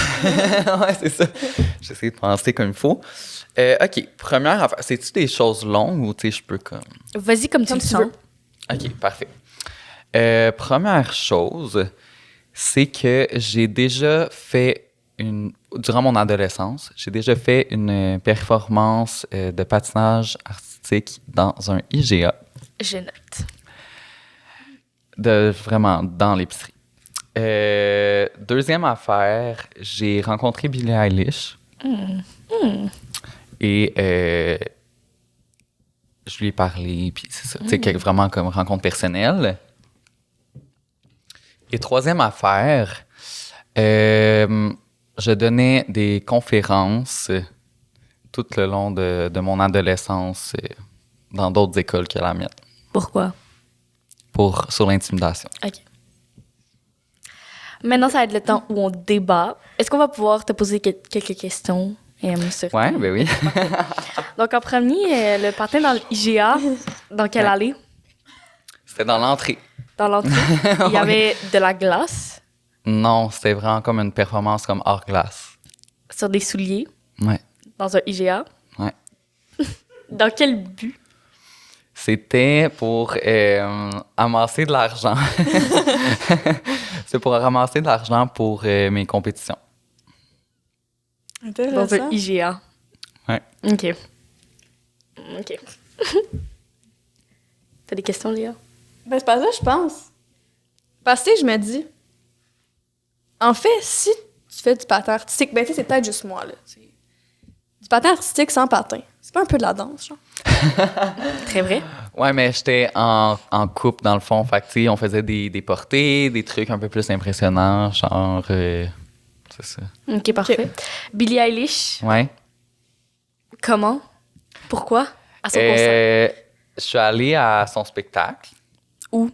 Ouais, c'est ça. J'essaie de penser comme il faut. OK. Première affaire. C'est-tu des choses longues ou je peux comme. Vas-y comme tu le sens. OK, parfait. Première chose, c'est que j'ai déjà fait durant mon adolescence, j'ai déjà fait une performance de patinage artistique dans un IGA. Je note. Vraiment dans l'épicerie. Deuxième affaire, j'ai rencontré Billie Eilish. Et je lui ai parlé, puis c'est ça. C'est vraiment comme rencontre personnelle. Et troisième affaire, je donnais des conférences tout le long de mon adolescence dans d'autres écoles que la mienne. Pourquoi? Sur l'intimidation. OK. Maintenant, ça va être le temps où on débat. Est-ce qu'on va pouvoir te poser quelques questions sur Ouais, ben oui. Donc, en premier, le patin dans l'IGA, dans quelle allée? C'était dans l'entrée. Dans l'entrée, il y avait de la glace Non, c'était vraiment comme une performance comme hors glace. sur des souliers Ouais, dans un IGA. ouais. Dans quel but? C'était pour amasser de l'argent. C'est pour ramasser de l'argent pour mes compétitions. Dans un IGA. Ouais. OK. T'as des questions, Léa? Ben, c'est pas ça, je pense. Parce que je me dis, en fait, si tu fais du patin artistique, ben, tu sais, c'est peut-être juste moi, là. T'sais. Du patin artistique sans patin. C'est pas un peu de la danse, genre? Très vrai. Ouais, mais j'étais en couple, dans le fond. Fait que, tu sais, on faisait des portées, des trucs un peu plus impressionnants, genre... c'est ça. OK, parfait. Billie Eilish, Ouais. comment? Pourquoi? À son concert. Je suis allé à son spectacle. Où?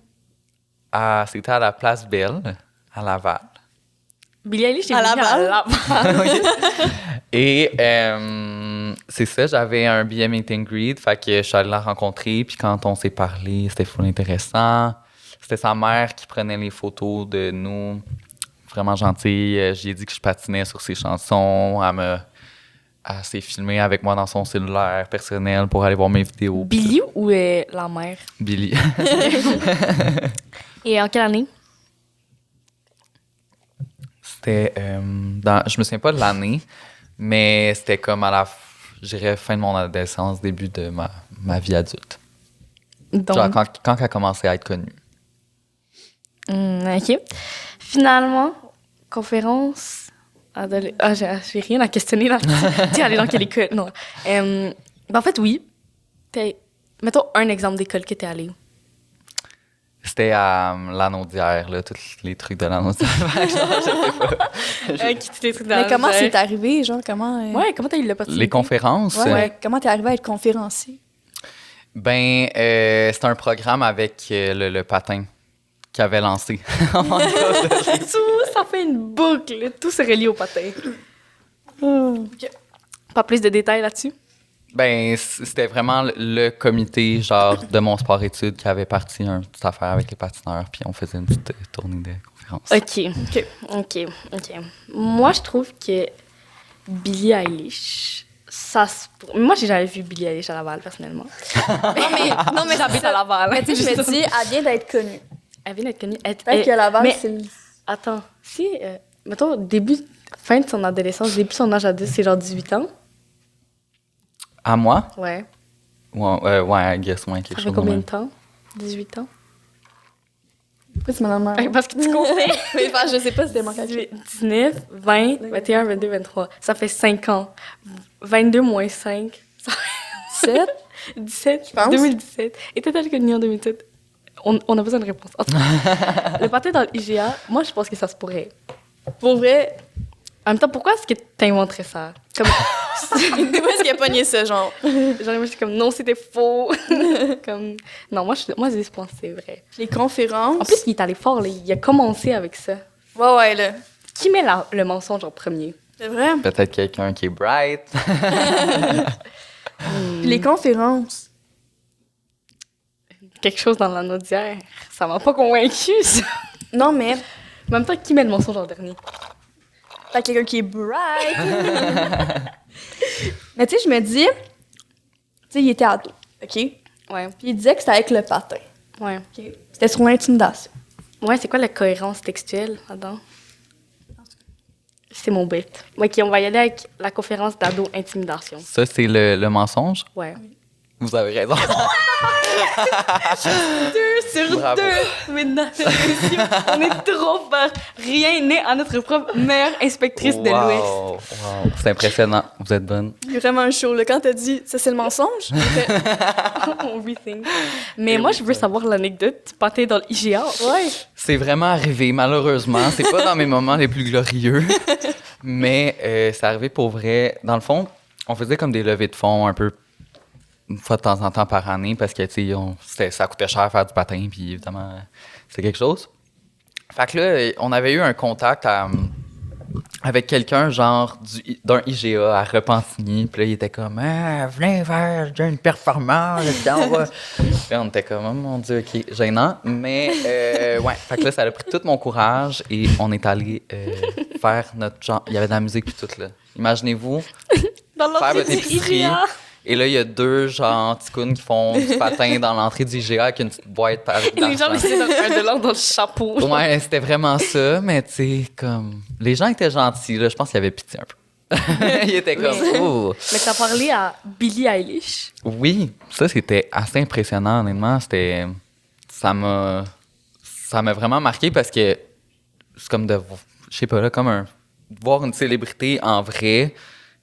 C'était à la Place Belle, à Laval. Billie Eilish est À venue à Laval. Et c'est ça, j'avais un billet meet and greet, fait que je suis allé la rencontrer, puis quand on s'est parlé, c'était full intéressant. C'était sa mère qui prenait les photos de nous, vraiment gentille. J'ai dit que je patinais sur ses chansons, elle s'est filmée avec moi dans son cellulaire personnel pour aller voir mes vidéos. Billie ou la mère? Billie. Et en quelle année? C'était je me souviens pas de l'année, mais c'était comme à je dirais fin de mon adolescence, début de ma vie adulte. Donc, Genre quand elle a commencé à être connue. OK. Finalement, conférence... j'ai rien à questionner là. Tu es allée dans quelle école? Non. Ben, en fait, oui. Mettons un exemple d'école que tu es allée. C'était à l'Anaudière, là, tous les trucs de l'Anaudière. Je sais pas. Tous les trucs Mais comment c'est arrivé, genre, comment... Ouais, comment t'as eu l'opportunité? Les conférences. Ouais, comment t'es arrivé à être conférencier? Ben, c'était un programme avec le patin qu'il avait lancé. Oh my God. Tout, ça fait une boucle. Tout se relie au patin. OK. Pas plus de détails là-dessus? Ben, c'était vraiment le comité, genre, de mon sport-études qui avait parti une petite affaire avec les patineurs, puis on faisait une petite tournée de conférences. OK. Moi, je trouve que Billie Eilish, Moi, j'ai jamais vu Billie Eilish à Laval, personnellement. Non, mais J'habite à Laval. Mais tu sais, je me dis, elle vient d'être connue. Elle vient d'être connue. Peut-être que Laval, mais- c'est... Attends, si, mettons, fin de son adolescence, début de son âge adulte, c'est genre 18 ans. À moi? Ouais. Ouais, I guess, ouais, quelque Ça chose fait de combien même. de temps? 18 ans? Pourquoi tu m'en as Parce que tu comptais. Mais enfin, je sais pas si c'était mon cas. 19, 20, 21, 22, 23. Ça fait 5 ans. 22 moins 5. Ça fait 7? 17, Je pense. 2017. Était-elle connue en 2007? On a besoin de réponse. En tout cas, le pâté dans l'IGA, moi, je pense que ça se pourrait. Pour vrai, En même temps, pourquoi est-ce que t'inventerais ça? Comme, où est-ce qu'il a pogné ça, genre? genre, moi, je suis comme, non, c'était faux. Comme, non, moi, je pense que c'est vrai. Les conférences. En plus, il est allé fort, là. Il a commencé avec ça. Ouais, là. Qui met le mensonge en premier? C'est vrai. Peut-être quelqu'un qui est bright. Puis les conférences. Quelque chose dans la naudière. Ça m'a pas convaincu, ça. Non, mais En même temps, qui met le mensonge en dernier? t'as quelqu'un qui est bright. Mais tu sais, je me dis, tu sais, il était ado, OK? Puis Ouais, il disait que c'était avec le patin. ouais. OK? C'était sur l'intimidation. Ouais, c'est quoi la cohérence textuelle là-dedans? C'est mon bête. Ok, on va y aller avec la conférence d'ado intimidation. Ça, c'est le mensonge. Ouais. Vous avez raison. 2 sur Bravo. 2! Maintenant, on est trop fort. Rien n'est à notre propre meilleure inspectrice de l'Ouest. Wow. C'est impressionnant. Vous êtes bonne. Il y a vraiment un show, là. Quand t'as dit, ça, c'est le mensonge? On rethink. Mais moi, je veux savoir l'anecdote du pâté dans l'IGA. Ouais. C'est vraiment arrivé, malheureusement. C'est pas dans mes moments les plus glorieux, mais c'est arrivé pour vrai. Dans le fond, on faisait comme des levées de fonds un peu une fois de temps en temps par année parce que, tu sais, ça coûtait cher faire du patin, puis évidemment, c'est quelque chose. Fait que là, on avait eu un contact avec quelqu'un, genre, d'un IGA à Repentigny, puis là, il était comme « Ah, venez faire une performance, là, on va... » Puis là, on était comme « Oh mon Dieu, OK, gênant. » Mais, ouais, fait que là, ça a pris tout mon courage et on est allé faire notre genre... Il y avait de la musique puis tout, là. Imaginez-vous, Dans faire l'entrée votre du épicerie. IGA. Et là, il y a deux, genre, ticounes qui font du patin dans l'entrée du IGA avec une petite boîte avec de Les gens l'argent. mettaient un $1 dans le chapeau. Ouais, c'était vraiment ça, mais tu sais, comme... Les gens étaient gentils, là. Je pense qu'il y avait pitié un peu. Ils étaient comme... Oh. Mais t'as parlé à Billie Eilish. Oui, ça, c'était assez impressionnant, honnêtement. C'était... Ça m'a vraiment marqué parce que c'est comme de... Je sais pas, là, comme voir une célébrité en vrai,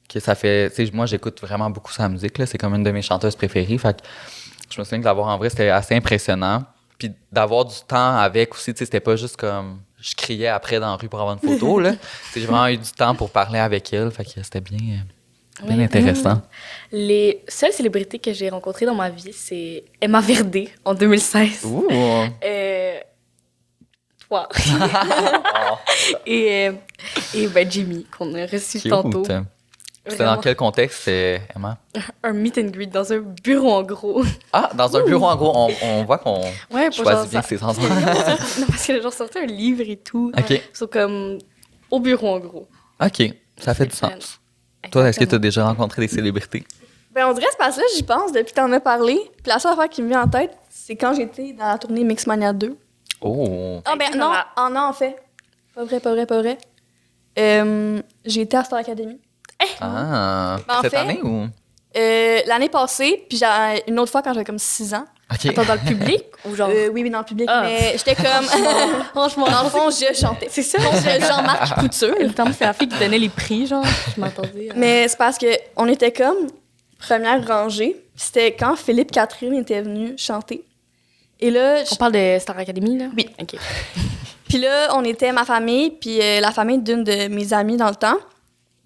que ça fait... Tu sais, moi, j'écoute vraiment beaucoup sa musique, là. C'est comme une de mes chanteuses préférées. Fait que je me souviens que l'avoir en vrai, c'était assez impressionnant. Puis d'avoir du temps avec aussi, tu sais, c'était pas juste comme... Je criais après dans la rue pour avoir une photo, là. J'ai vraiment eu du temps pour parler avec elle. Fait que c'était bien Oui. intéressant. Les seules célébrités que j'ai rencontrées dans ma vie, c'est Emma Verdé en 2016. Ouh! Toi. et ben Jimmy, qu'on a reçu Cute. tantôt. C'était dans Vraiment. quel contexte, Emma? Un meet and greet dans un bureau en gros. Ah, dans un bureau, en gros, on voit qu'on Ouais, pour choisit genre bien ça. ses endroits. Non, parce que les gens sortaient un livre et tout. OK. Ils sont comme au bureau en gros. OK, ça fait du C'est sens. Toi, est-ce que tu as Exactement. déjà rencontré des célébrités? Ben, on dirait ce passe-là, j'y pense depuis que t'en as parlé. Puis la seule affaire qui me vient en tête, c'est quand j'étais dans la tournée Mixmania 2. Oh! Ah, ben Dans non, la- non, en fait. Pas vrai. J'ai été à Star Academy. Ah! Ben, en Cette fait- année ou? L'année passée, puis une autre fois quand j'avais comme 6 ans. OK. Attends, dans le public ou genre. Oui, dans le public. Ah. Mais j'étais comme. Franchement, Dans le fond, je chantais. c'est ça. Jean-Marc Couture. Évidemment, c'est la fille qui donnait les prix, genre. Je m'attendais. Mais c'est parce qu'on était comme première rangée. Puis c'était quand Philippe Catherine était venu chanter. Et là, On parle de Star Academy, là? Oui. OK. puis là, on était ma famille, puis la famille d'une de mes amies dans le temps.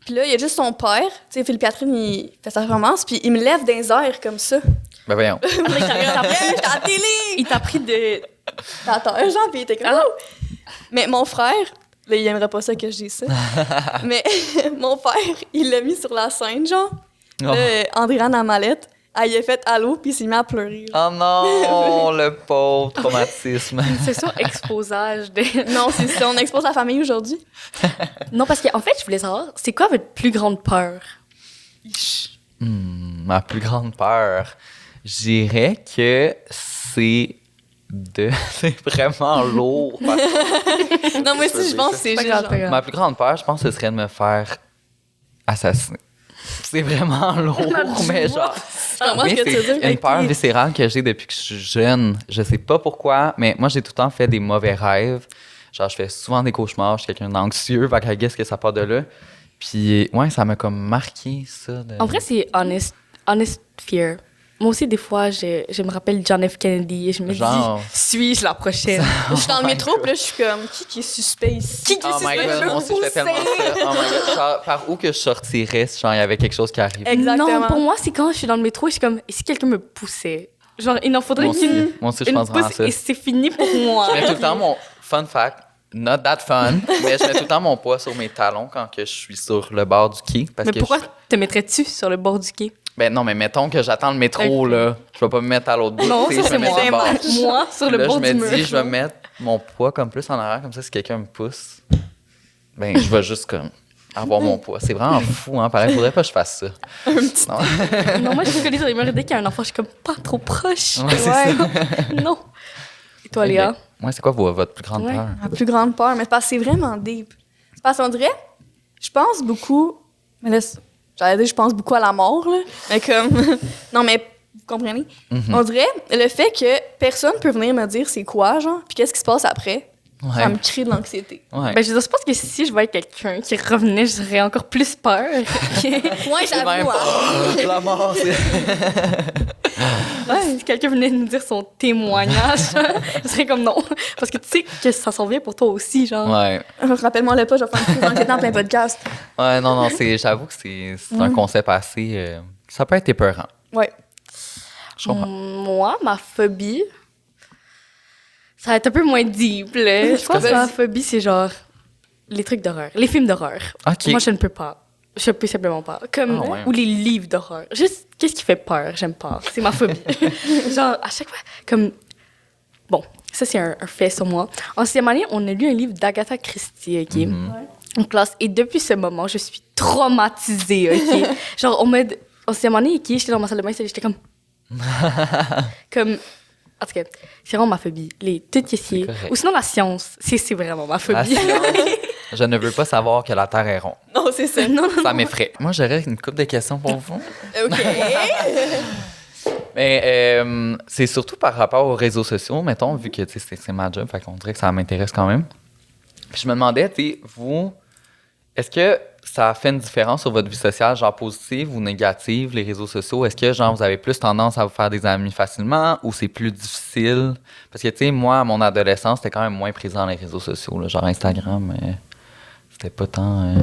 Puis là, il y a juste son père. Tu sais, Philippe Catherine, il fait sa performance, puis il me lève dans les airs comme ça. Ben voyons. J'étais à la télé! Il t'a pris de. T'as terre, genre, puis il était comme. Ah. Wouh! Mais mon frère, là, il aimerait pas ça que je dise ça. Mais mon père, il l'a mis sur la scène, genre. Oh, Là, Andréane à mallette, elle y a fait allô, puis il s'est mis à pleurer. genre. Oh non, le pauvre traumatisme. C'est ça, exposage de. Non, c'est ça, on expose la famille aujourd'hui. Non, parce qu'en fait, je voulais savoir, c'est quoi votre plus grande peur? Ma plus grande peur, je dirais que c'est c'est vraiment lourd. Non, moi aussi, je pense que c'est Pas juste grave, pas grave. Ma plus grande peur, je pense, ce serait de me faire assassiner. C'est vraiment lourd, mais genre... Je comprends ce que tu veux dire. C'est une peur viscérale que j'ai depuis que je suis jeune. Je sais pas pourquoi, mais moi, j'ai tout le temps fait des mauvais rêves. Genre, je fais souvent des cauchemars. Je suis quelqu'un d'anxieux, fait que I guess que ça part de là. Puis, ouais, ça m'a comme marqué, ça. En vrai, c'est honest fear. Moi aussi, des fois, je me rappelle John F. Kennedy et je me Genre. dis, suis-je la prochaine? Je suis dans le métro, puis là, je suis comme, qui est suspect ici? Oh my god, moi aussi, je fais tellement ça. Oh my god, genre, par où que je sortirais si genre, il y avait quelque chose qui arrivait? Exactement. Non, pour moi, c'est quand je suis dans le métro et je suis comme, et si quelqu'un me poussait? Genre, il en faudrait Moi aussi, qu'une moi aussi, je une pense vraiment à pousse ça. et c'est fini pour moi. Je mets tout le temps mon fun fact, not that fun, mais je mets tout le temps mon poids sur mes talons quand que je suis sur le bord du quai. Parce Mais que pourquoi te mettrais-tu sur le bord du quai? Ben non, mais mettons que j'attends le métro, Ok. là. Je vais pas me mettre à l'autre bout. Non, tu sais, ça, je c'est me mets sur le moi. bord. Moi, sur le Là, bord je du me mur. dis, je vais mettre mon poids comme plus en arrière, comme ça, si quelqu'un me pousse, ben, je vais juste comme avoir mon poids. C'est vraiment fou, hein. Pareil, faudrait pas que je fasse ça. Non. Non, moi, je suis collée sur les murs dès qu'il y a un enfant, je suis comme pas trop proche. Ouais, c'est ça. Non. Et toi, Léa? Moi, c'est quoi votre plus grande Ouais. peur? Ma plus grande peur, mais c'est parce que c'est vraiment deep. C'est parce qu'on dirait, je pense beaucoup, mais là, j'allais dire, je pense beaucoup à la mort, là. Mais comme, non, mais vous comprenez? Mhm. On dirait le fait que personne peut venir me dire c'est quoi, genre, puis qu'est-ce qui se passe après, ça Ouais. me crée de l'anxiété. Ouais. Ben, je pense que si je voyais quelqu'un qui revenait, j'aurais encore plus peur. Moi, C'est même j'avoue, hein. pas la mort, c'est... Ouais, si quelqu'un venait nous dire son témoignage, je serais comme non. Parce que tu sais que ça s'en vient pour toi aussi, genre. Ouais. Rappelle-moi le pas, je vais faire une prise d'anxiété en plein podcast. Ouais, non, j'avoue que c'est un concept assez... ça peut être épeurant. Ouais. Je comprends. Moi, ma phobie, ça va être un peu moins deep, là. Je pense que ma phobie, c'est genre les trucs d'horreur, les films d'horreur. OK. Moi, je ne peux pas. Je peux simplement pas. Comme, Ah ouais. ou les livres d'horreur. Juste, qu'est-ce qui fait peur? J'aime pas. C'est ma phobie. Genre, à chaque fois, comme... Bon, ça, c'est un fait sur moi. En sixième année, on a lu un livre d'Agatha Christie, OK? En classe. Et depuis ce moment, je suis traumatisée, OK? Genre, en sixième année, OK, j'étais dans ma salle de bain, j'étais comme... comme... En tout cas, c'est vraiment ma phobie. Tout ce qui est... correct. Ou sinon, la science. C'est vraiment ma La phobie. science, je ne veux pas savoir que la Terre est ronde. Non, c'est ça. non, Ça m'effraie. Moi, j'aurais une couple de questions pour vous. OK. Mais c'est surtout par rapport aux réseaux sociaux, mettons, vu que tu sais, c'est ma job, fait qu'on dirait que ça m'intéresse quand même. Puis je me demandais, tu sais, vous, est-ce que ça fait une différence sur votre vie sociale, genre positive ou négative, les réseaux sociaux? Est-ce que, genre, vous avez plus tendance à vous faire des amis facilement ou c'est plus difficile? Parce que, tu sais, moi, à mon adolescence, c'était quand même moins présent les réseaux sociaux, là, genre Instagram, c'était pas tant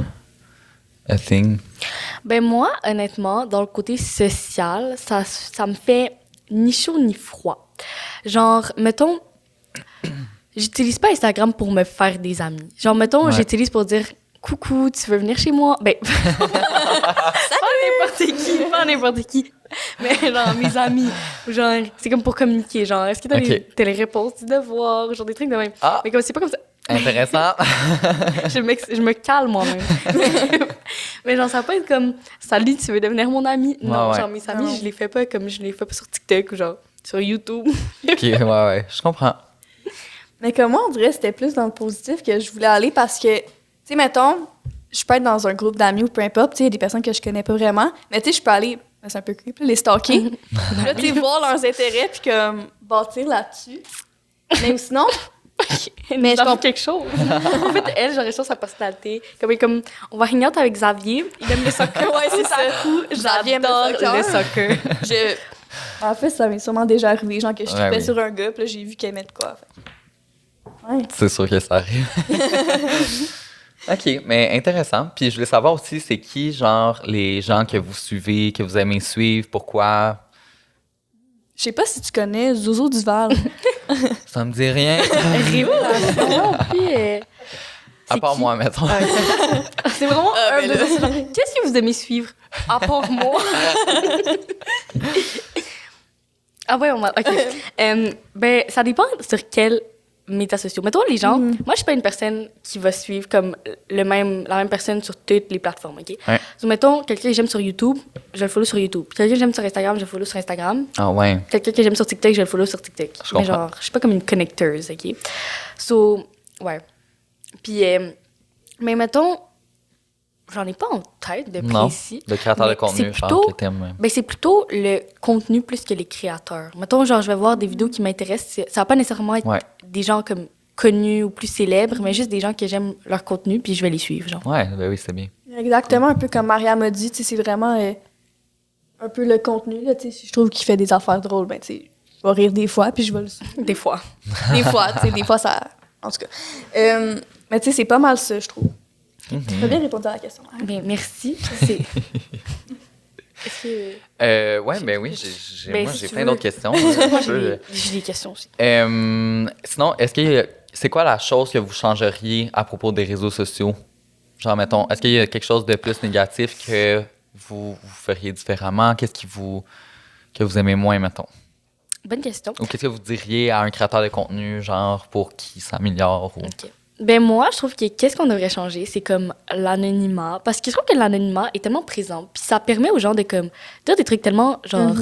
a thing. Ben moi, honnêtement, dans le côté social, ça me fait ni chaud ni froid. Genre, mettons, j'utilise pas Instagram pour me faire des amis. Genre, mettons, Ouais. j'utilise pour dire « Coucou, tu veux venir chez moi? » Ben, pas n'importe qui. Mais genre, mes amis. Genre, c'est comme pour communiquer. Genre, est-ce que t'as les réponses du devoir? Genre, des trucs de même. Ah, Mais comme c'est pas comme ça. intéressant. Je me calme moi-même. Mais genre, ça peut être comme Salut, tu veux devenir mon ami? Non, Ouais, ouais. genre, mes amis, Non. je les fais pas comme je les fais pas sur TikTok ou genre sur YouTube. OK, ouais, je comprends. Mais comme moi, on dirait que c'était plus dans le positif que je voulais aller parce que, tu sais, mettons, je peux être dans un groupe d'amis ou peu importe, tu sais, il y a des personnes que je connais pas vraiment, mais tu sais, je peux aller, ben, c'est un peu creepy, les stalker, puis là, tu sais, voir leurs intérêts, puis comme bâtir là-dessus. Mais ou sinon, Mais je comprends. quelque chose. En fait, elle, j'aurais ça sa personnalité. Comme, on va hang out avec Xavier. Il aime le soccer. Ouais, c'est ça. Xavier aime le J'adore le soccer. soccer. En fait, ça m'est sûrement déjà arrivé, genre que je Ouais, trippais oui. sur un gars, puis là, j'ai vu qu'il aimait de quoi. Fait. Ouais. C'est sûr que ça arrive. OK, mais intéressant. Puis je voulais savoir aussi, c'est qui, genre, les gens que vous suivez, que vous aimez suivre, pourquoi? Je sais pas si tu connais Zozo Duval. Ça me dit rien. Révélation. Puis, À c'est part qui? moi, mettons. C'est vraiment Ah, un ben de là. ces gens. Qu'est-ce que vous aimez suivre? À part moi. Ah ouais, OK. Ben, ça dépend sur quelle médias sociaux. Mettons, les gens, moi, je suis pas une personne qui va suivre comme la même personne sur toutes les plateformes, OK? Ouais. Donc, mettons, quelqu'un que j'aime sur YouTube, je le follow sur YouTube. Quelqu'un que j'aime sur Instagram, je le follow sur Instagram. Ah ouais. Quelqu'un que j'aime sur TikTok, je le follow sur TikTok. Je Mais comprends. genre, je suis pas comme une connecteuse, OK? So, ouais. Puis, mais mettons, j'en ai pas en tête de Non, précis. de créateur de mais contenu, c'est genre, plutôt- que t'aimes. Ben, c'est plutôt le contenu plus que les créateurs. Mettons, genre, je vais voir des vidéos qui m'intéressent. Ça va pas nécessairement être Ouais. des gens comme connus ou plus célèbres, mais juste des gens que j'aime leur contenu, puis je vais les suivre, genre. Ouais, ben oui, c'est bien. Exactement, un peu comme Maria m'a dit, tu sais, c'est vraiment un peu le contenu, là, tu sais, si je trouve qu'il fait des affaires drôles, ben, tu sais, je vais rire des fois, puis je vais le... Des fois. Des fois, tu sais, des fois, ça... En tout cas. Mais tu sais, c'est pas mal ça, je trouve. Tu as bien répondu à la question. Ben, merci. C'est... Est-ce que... Ouais, ben oui, Ben, moi, si j'ai tu plein veux. d'autres questions. Moi, Je peux- j'ai des questions aussi. Sinon, c'est quoi la chose que vous changeriez à propos des réseaux sociaux? Genre, mettons, est-ce qu'il y a quelque chose de plus négatif que vous feriez différemment? Qu'est-ce que vous aimez moins, mettons? Bonne question. Ou qu'est-ce que vous diriez à un créateur de contenu, genre, pour qu'il s'améliore? Ou... OK. Ben moi, je trouve que qu'est-ce qu'on devrait changer, c'est comme l'anonymat. Parce que je trouve que l'anonymat est tellement présent. Puis ça permet aux gens de comme dire des trucs tellement genre,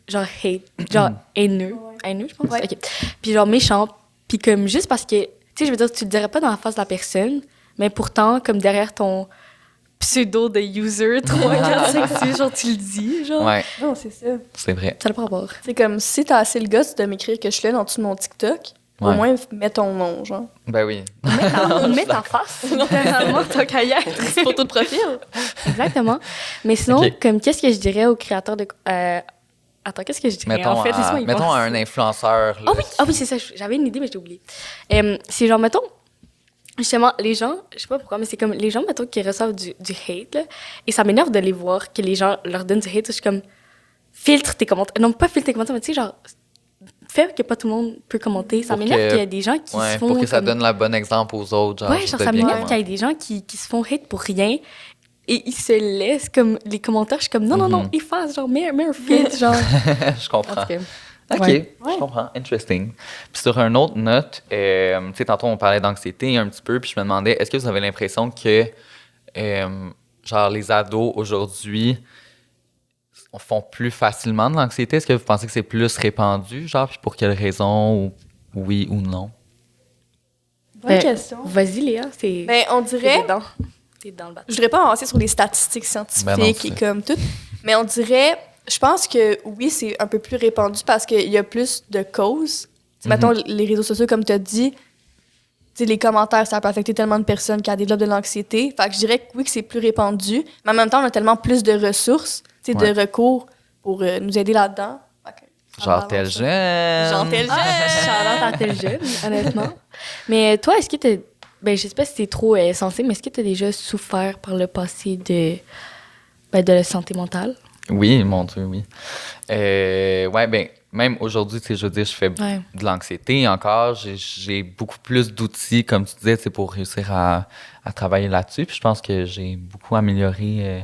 genre hate, genre haineux. Haineux, je pense. Ouais. OK. Puis genre méchant. Puis comme juste parce que, tu sais, je veux dire, tu le dirais pas dans la face de la personne, mais pourtant, comme derrière ton pseudo de user 3, 4, 5, 6, genre tu le dis, genre. Ouais, Non, c'est ça. c'est vrai. Ça n'a pas rapport. C'est comme, si t'as assez le gosse de m'écrire que je suis là en dessous de mon TikTok, au Ouais. moins, mets ton nom, genre. Ben oui. Mets ta face, littéralement, tant qu'à y être. Photo de profil. Exactement. Mais sinon, Ok. comme qu'est-ce que je dirais aux créateurs de... Attends, qu'est-ce que je dirais? Mettons, en fait, laisse-moi y mettons à penser. un influenceur. là. Ah oui, c'est ça. J'avais une idée, mais j'ai oublié. C'est genre, mettons, justement, les gens, je sais pas pourquoi, mais c'est comme les gens, mettons, qui reçoivent du hate, là, et ça m'énerve de les voir, que les gens leur donnent du hate. Je suis comme, filtre tes commentaires. Non, pas filtre tes commentaires, mais tu sais, genre, fais que pas tout le monde peut commenter. Ça Pour m'énerve que- qu'il y ait des gens qui Ouais, se font. pour que ça comme- donne le bon exemple aux autres. Genre, Ouais, juste genre, de ça bien m'énerve commenter. qu'il y ait des gens qui se font hate pour rien. Et ils se laissent comme les commentaires. Je suis comme, non, efface, genre, mets un filtre, genre. Je comprends. En tout cas. OK, Ouais. je comprends. Interesting. Puis sur une autre note, tu sais, tantôt, on parlait d'anxiété un petit peu, puis je me demandais, est-ce que vous avez l'impression que, genre, les ados aujourd'hui font plus facilement de l'anxiété? Est-ce que vous pensez que c'est plus répandu, genre, puis pour quelle raison, ou oui ou non? Bonne Ben, question. Vas-y, Léa, c'est. Ben, on T'es dirait... dedans. T'es dans le bateau. Je voudrais pas avancer sur les statistiques scientifiques Ben non, et c'est- comme tout, mais on dirait, je pense que oui, c'est un peu plus répandu parce qu'il y a plus de causes. Tu sais, mettons, les réseaux sociaux, comme tu as dit, tu sais, les commentaires, ça peut affecter tellement de personnes qui développent de l'anxiété. Fait que je dirais que oui, que c'est plus répandu, mais en même temps, on a tellement plus de ressources, tu sais, Ouais. de recours pour nous aider là-dedans. Fait que ça Genre balance tel ça. jeune. Genre tel jeune. Shout-out à tel jeune, honnêtement. Mais toi, est-ce que t'as... Ben, je sais pas si c'est trop sensé, mais est-ce que t'as déjà souffert par le passé de la santé mentale? Oui, mon Dieu, oui. Ouais, ben, même aujourd'hui, tu sais, je veux dire, je fais Ouais. de l'anxiété encore. J'ai beaucoup plus d'outils, comme tu disais, tu sais, pour réussir à travailler là-dessus. Puis je pense que j'ai beaucoup amélioré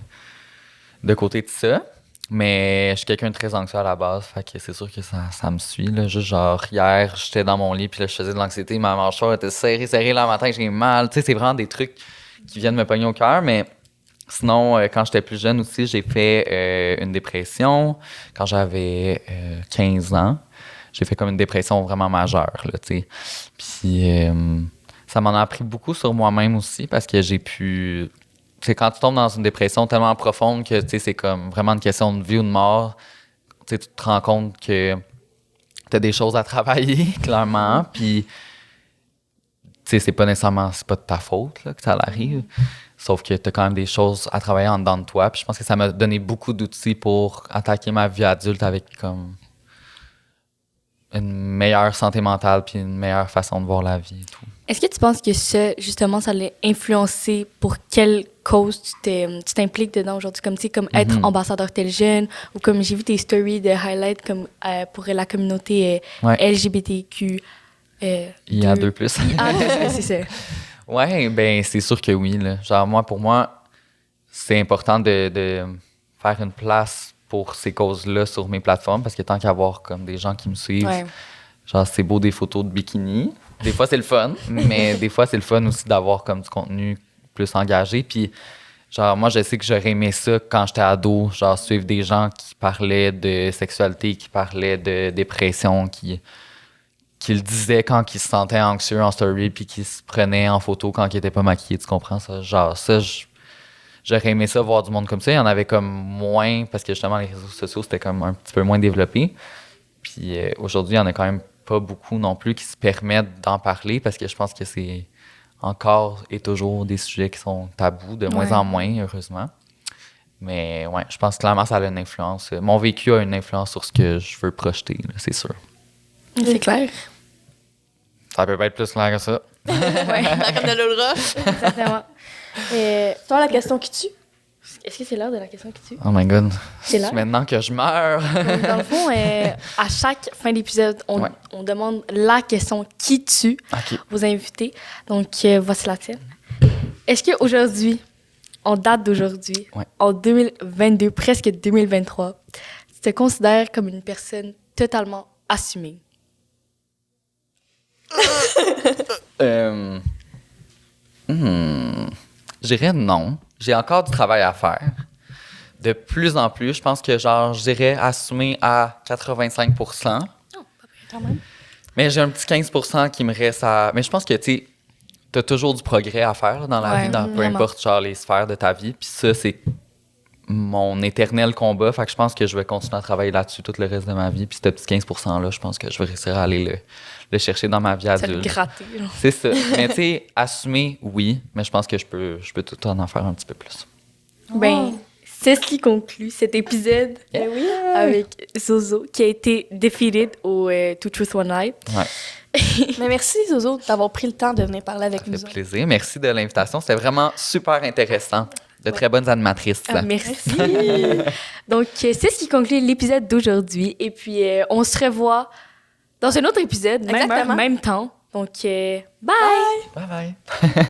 de côté de ça. Mais je suis quelqu'un de très anxieux à la base, fait que c'est sûr que ça me suit, là. Juste genre, hier, j'étais dans mon lit, puis là, je faisais de l'anxiété, ma mâchoire était serrée là, le matin, j'ai mal. Tu sais, c'est vraiment des trucs qui viennent me pogner au cœur, mais sinon, quand j'étais plus jeune aussi, j'ai fait une dépression quand j'avais 15 ans. J'ai fait comme une dépression vraiment majeure, là, tu sais. Puis ça m'en a appris beaucoup sur moi-même aussi parce que j'ai pu... C'est quand tu tombes dans une dépression tellement profonde que, tu sais, c'est comme vraiment une question de vie ou de mort. Tu sais, tu te rends compte que tu as des choses à travailler, clairement. Puis, tu sais, c'est pas nécessairement... C'est pas de ta faute, là, que ça arrive. Sauf que tu as quand même des choses à travailler en dedans de toi. Puis je pense que ça m'a donné beaucoup d'outils pour attaquer ma vie adulte avec comme une meilleure santé mentale puis une meilleure façon de voir la vie et tout. Est-ce que tu penses que ça, justement, ça l'a influencé pour quelle cause tu t'impliques dedans aujourd'hui? Comme, tu sais, comme être ambassadeur tel jeune ou comme j'ai vu tes stories de highlight comme pour la communauté Ouais. LGBTQ. Il y a deux plus. C'est ça. Ouais, ben c'est sûr que oui, là. Genre, pour moi, c'est important de faire une place pour ces causes-là sur mes plateformes parce que tant qu'à avoir comme des gens qui me suivent, Ouais. genre, c'est beau des photos de bikini, Des fois, c'est le fun, mais des fois, c'est le fun aussi d'avoir comme du contenu plus engagé. Puis, genre, moi, je sais que j'aurais aimé ça quand j'étais ado, genre, suivre des gens qui parlaient de sexualité, qui parlaient de dépression, qui le disaient quand ils se sentaient anxieux en story, puis qui se prenaient en photo quand ils étaient pas maquillés, tu comprends ça? Genre, ça, j'aurais aimé ça, voir du monde comme ça. Il y en avait comme moins, parce que justement, les réseaux sociaux, c'était comme un petit peu moins développé. Puis aujourd'hui, il y en a quand même pas beaucoup non plus qui se permettent d'en parler, parce que je pense que c'est encore et toujours des sujets qui sont tabous, de moins en moins, heureusement. Mais ouais, je pense que clairement, ça a une influence. Mon vécu a une influence sur ce que je veux projeter, là, c'est sûr. C'est clair. Ça peut pas être plus clair que ça. Ouais, comme de l'Aura. Exactement. Toi, la question qui tue? Est-ce que c'est l'heure de la question qui tue? Oh my God. C'est là. Maintenant que je meurs. Donc, dans le fond, à chaque fin d'épisode, Ouais. on demande la question qui tue OK. aux invités. Donc, voici la tienne. Est-ce qu'aujourd'hui, en date d'aujourd'hui, Ouais. en 2022, presque 2023, tu te considères comme une personne totalement assumée? Je dirais non. J'ai encore du travail à faire. De plus en plus, je pense que genre, je dirais assumer à 85 %. Quand même. Mais j'ai un petit 15 % qui me reste à... Mais je pense que, tu sais, t'as toujours du progrès à faire là, dans la Ouais, vie, dans peu vraiment. importe genre, les sphères de ta vie. Puis ça, c'est mon éternel combat. Fait que je pense que je vais continuer à travailler là-dessus tout le reste de ma vie. Puis ce petit 15 %-là, je pense que je vais réussir à aller le chercher dans ma vie Ça te adulte. gratter. Genre. C'est ça. Mais tu sais, assumer, oui. Mais je pense que je peux tout en faire un petit peu plus. Ben, c'est ce qui conclut cet épisode Eh oui. avec Zozo, qui a été defeated au Two Truth One Night. Ouais. Mais merci, Zozo, d'avoir pris le temps de venir parler avec Ça nous. fait plaisir. Merci de l'invitation. C'était vraiment super intéressant. De très bonnes animatrices. Ah, merci. Donc, c'est ce qui conclut l'épisode d'aujourd'hui. Et puis, on se revoit dans un autre épisode, même heure, Exactement. même temps. Donc, bye! Bye bye.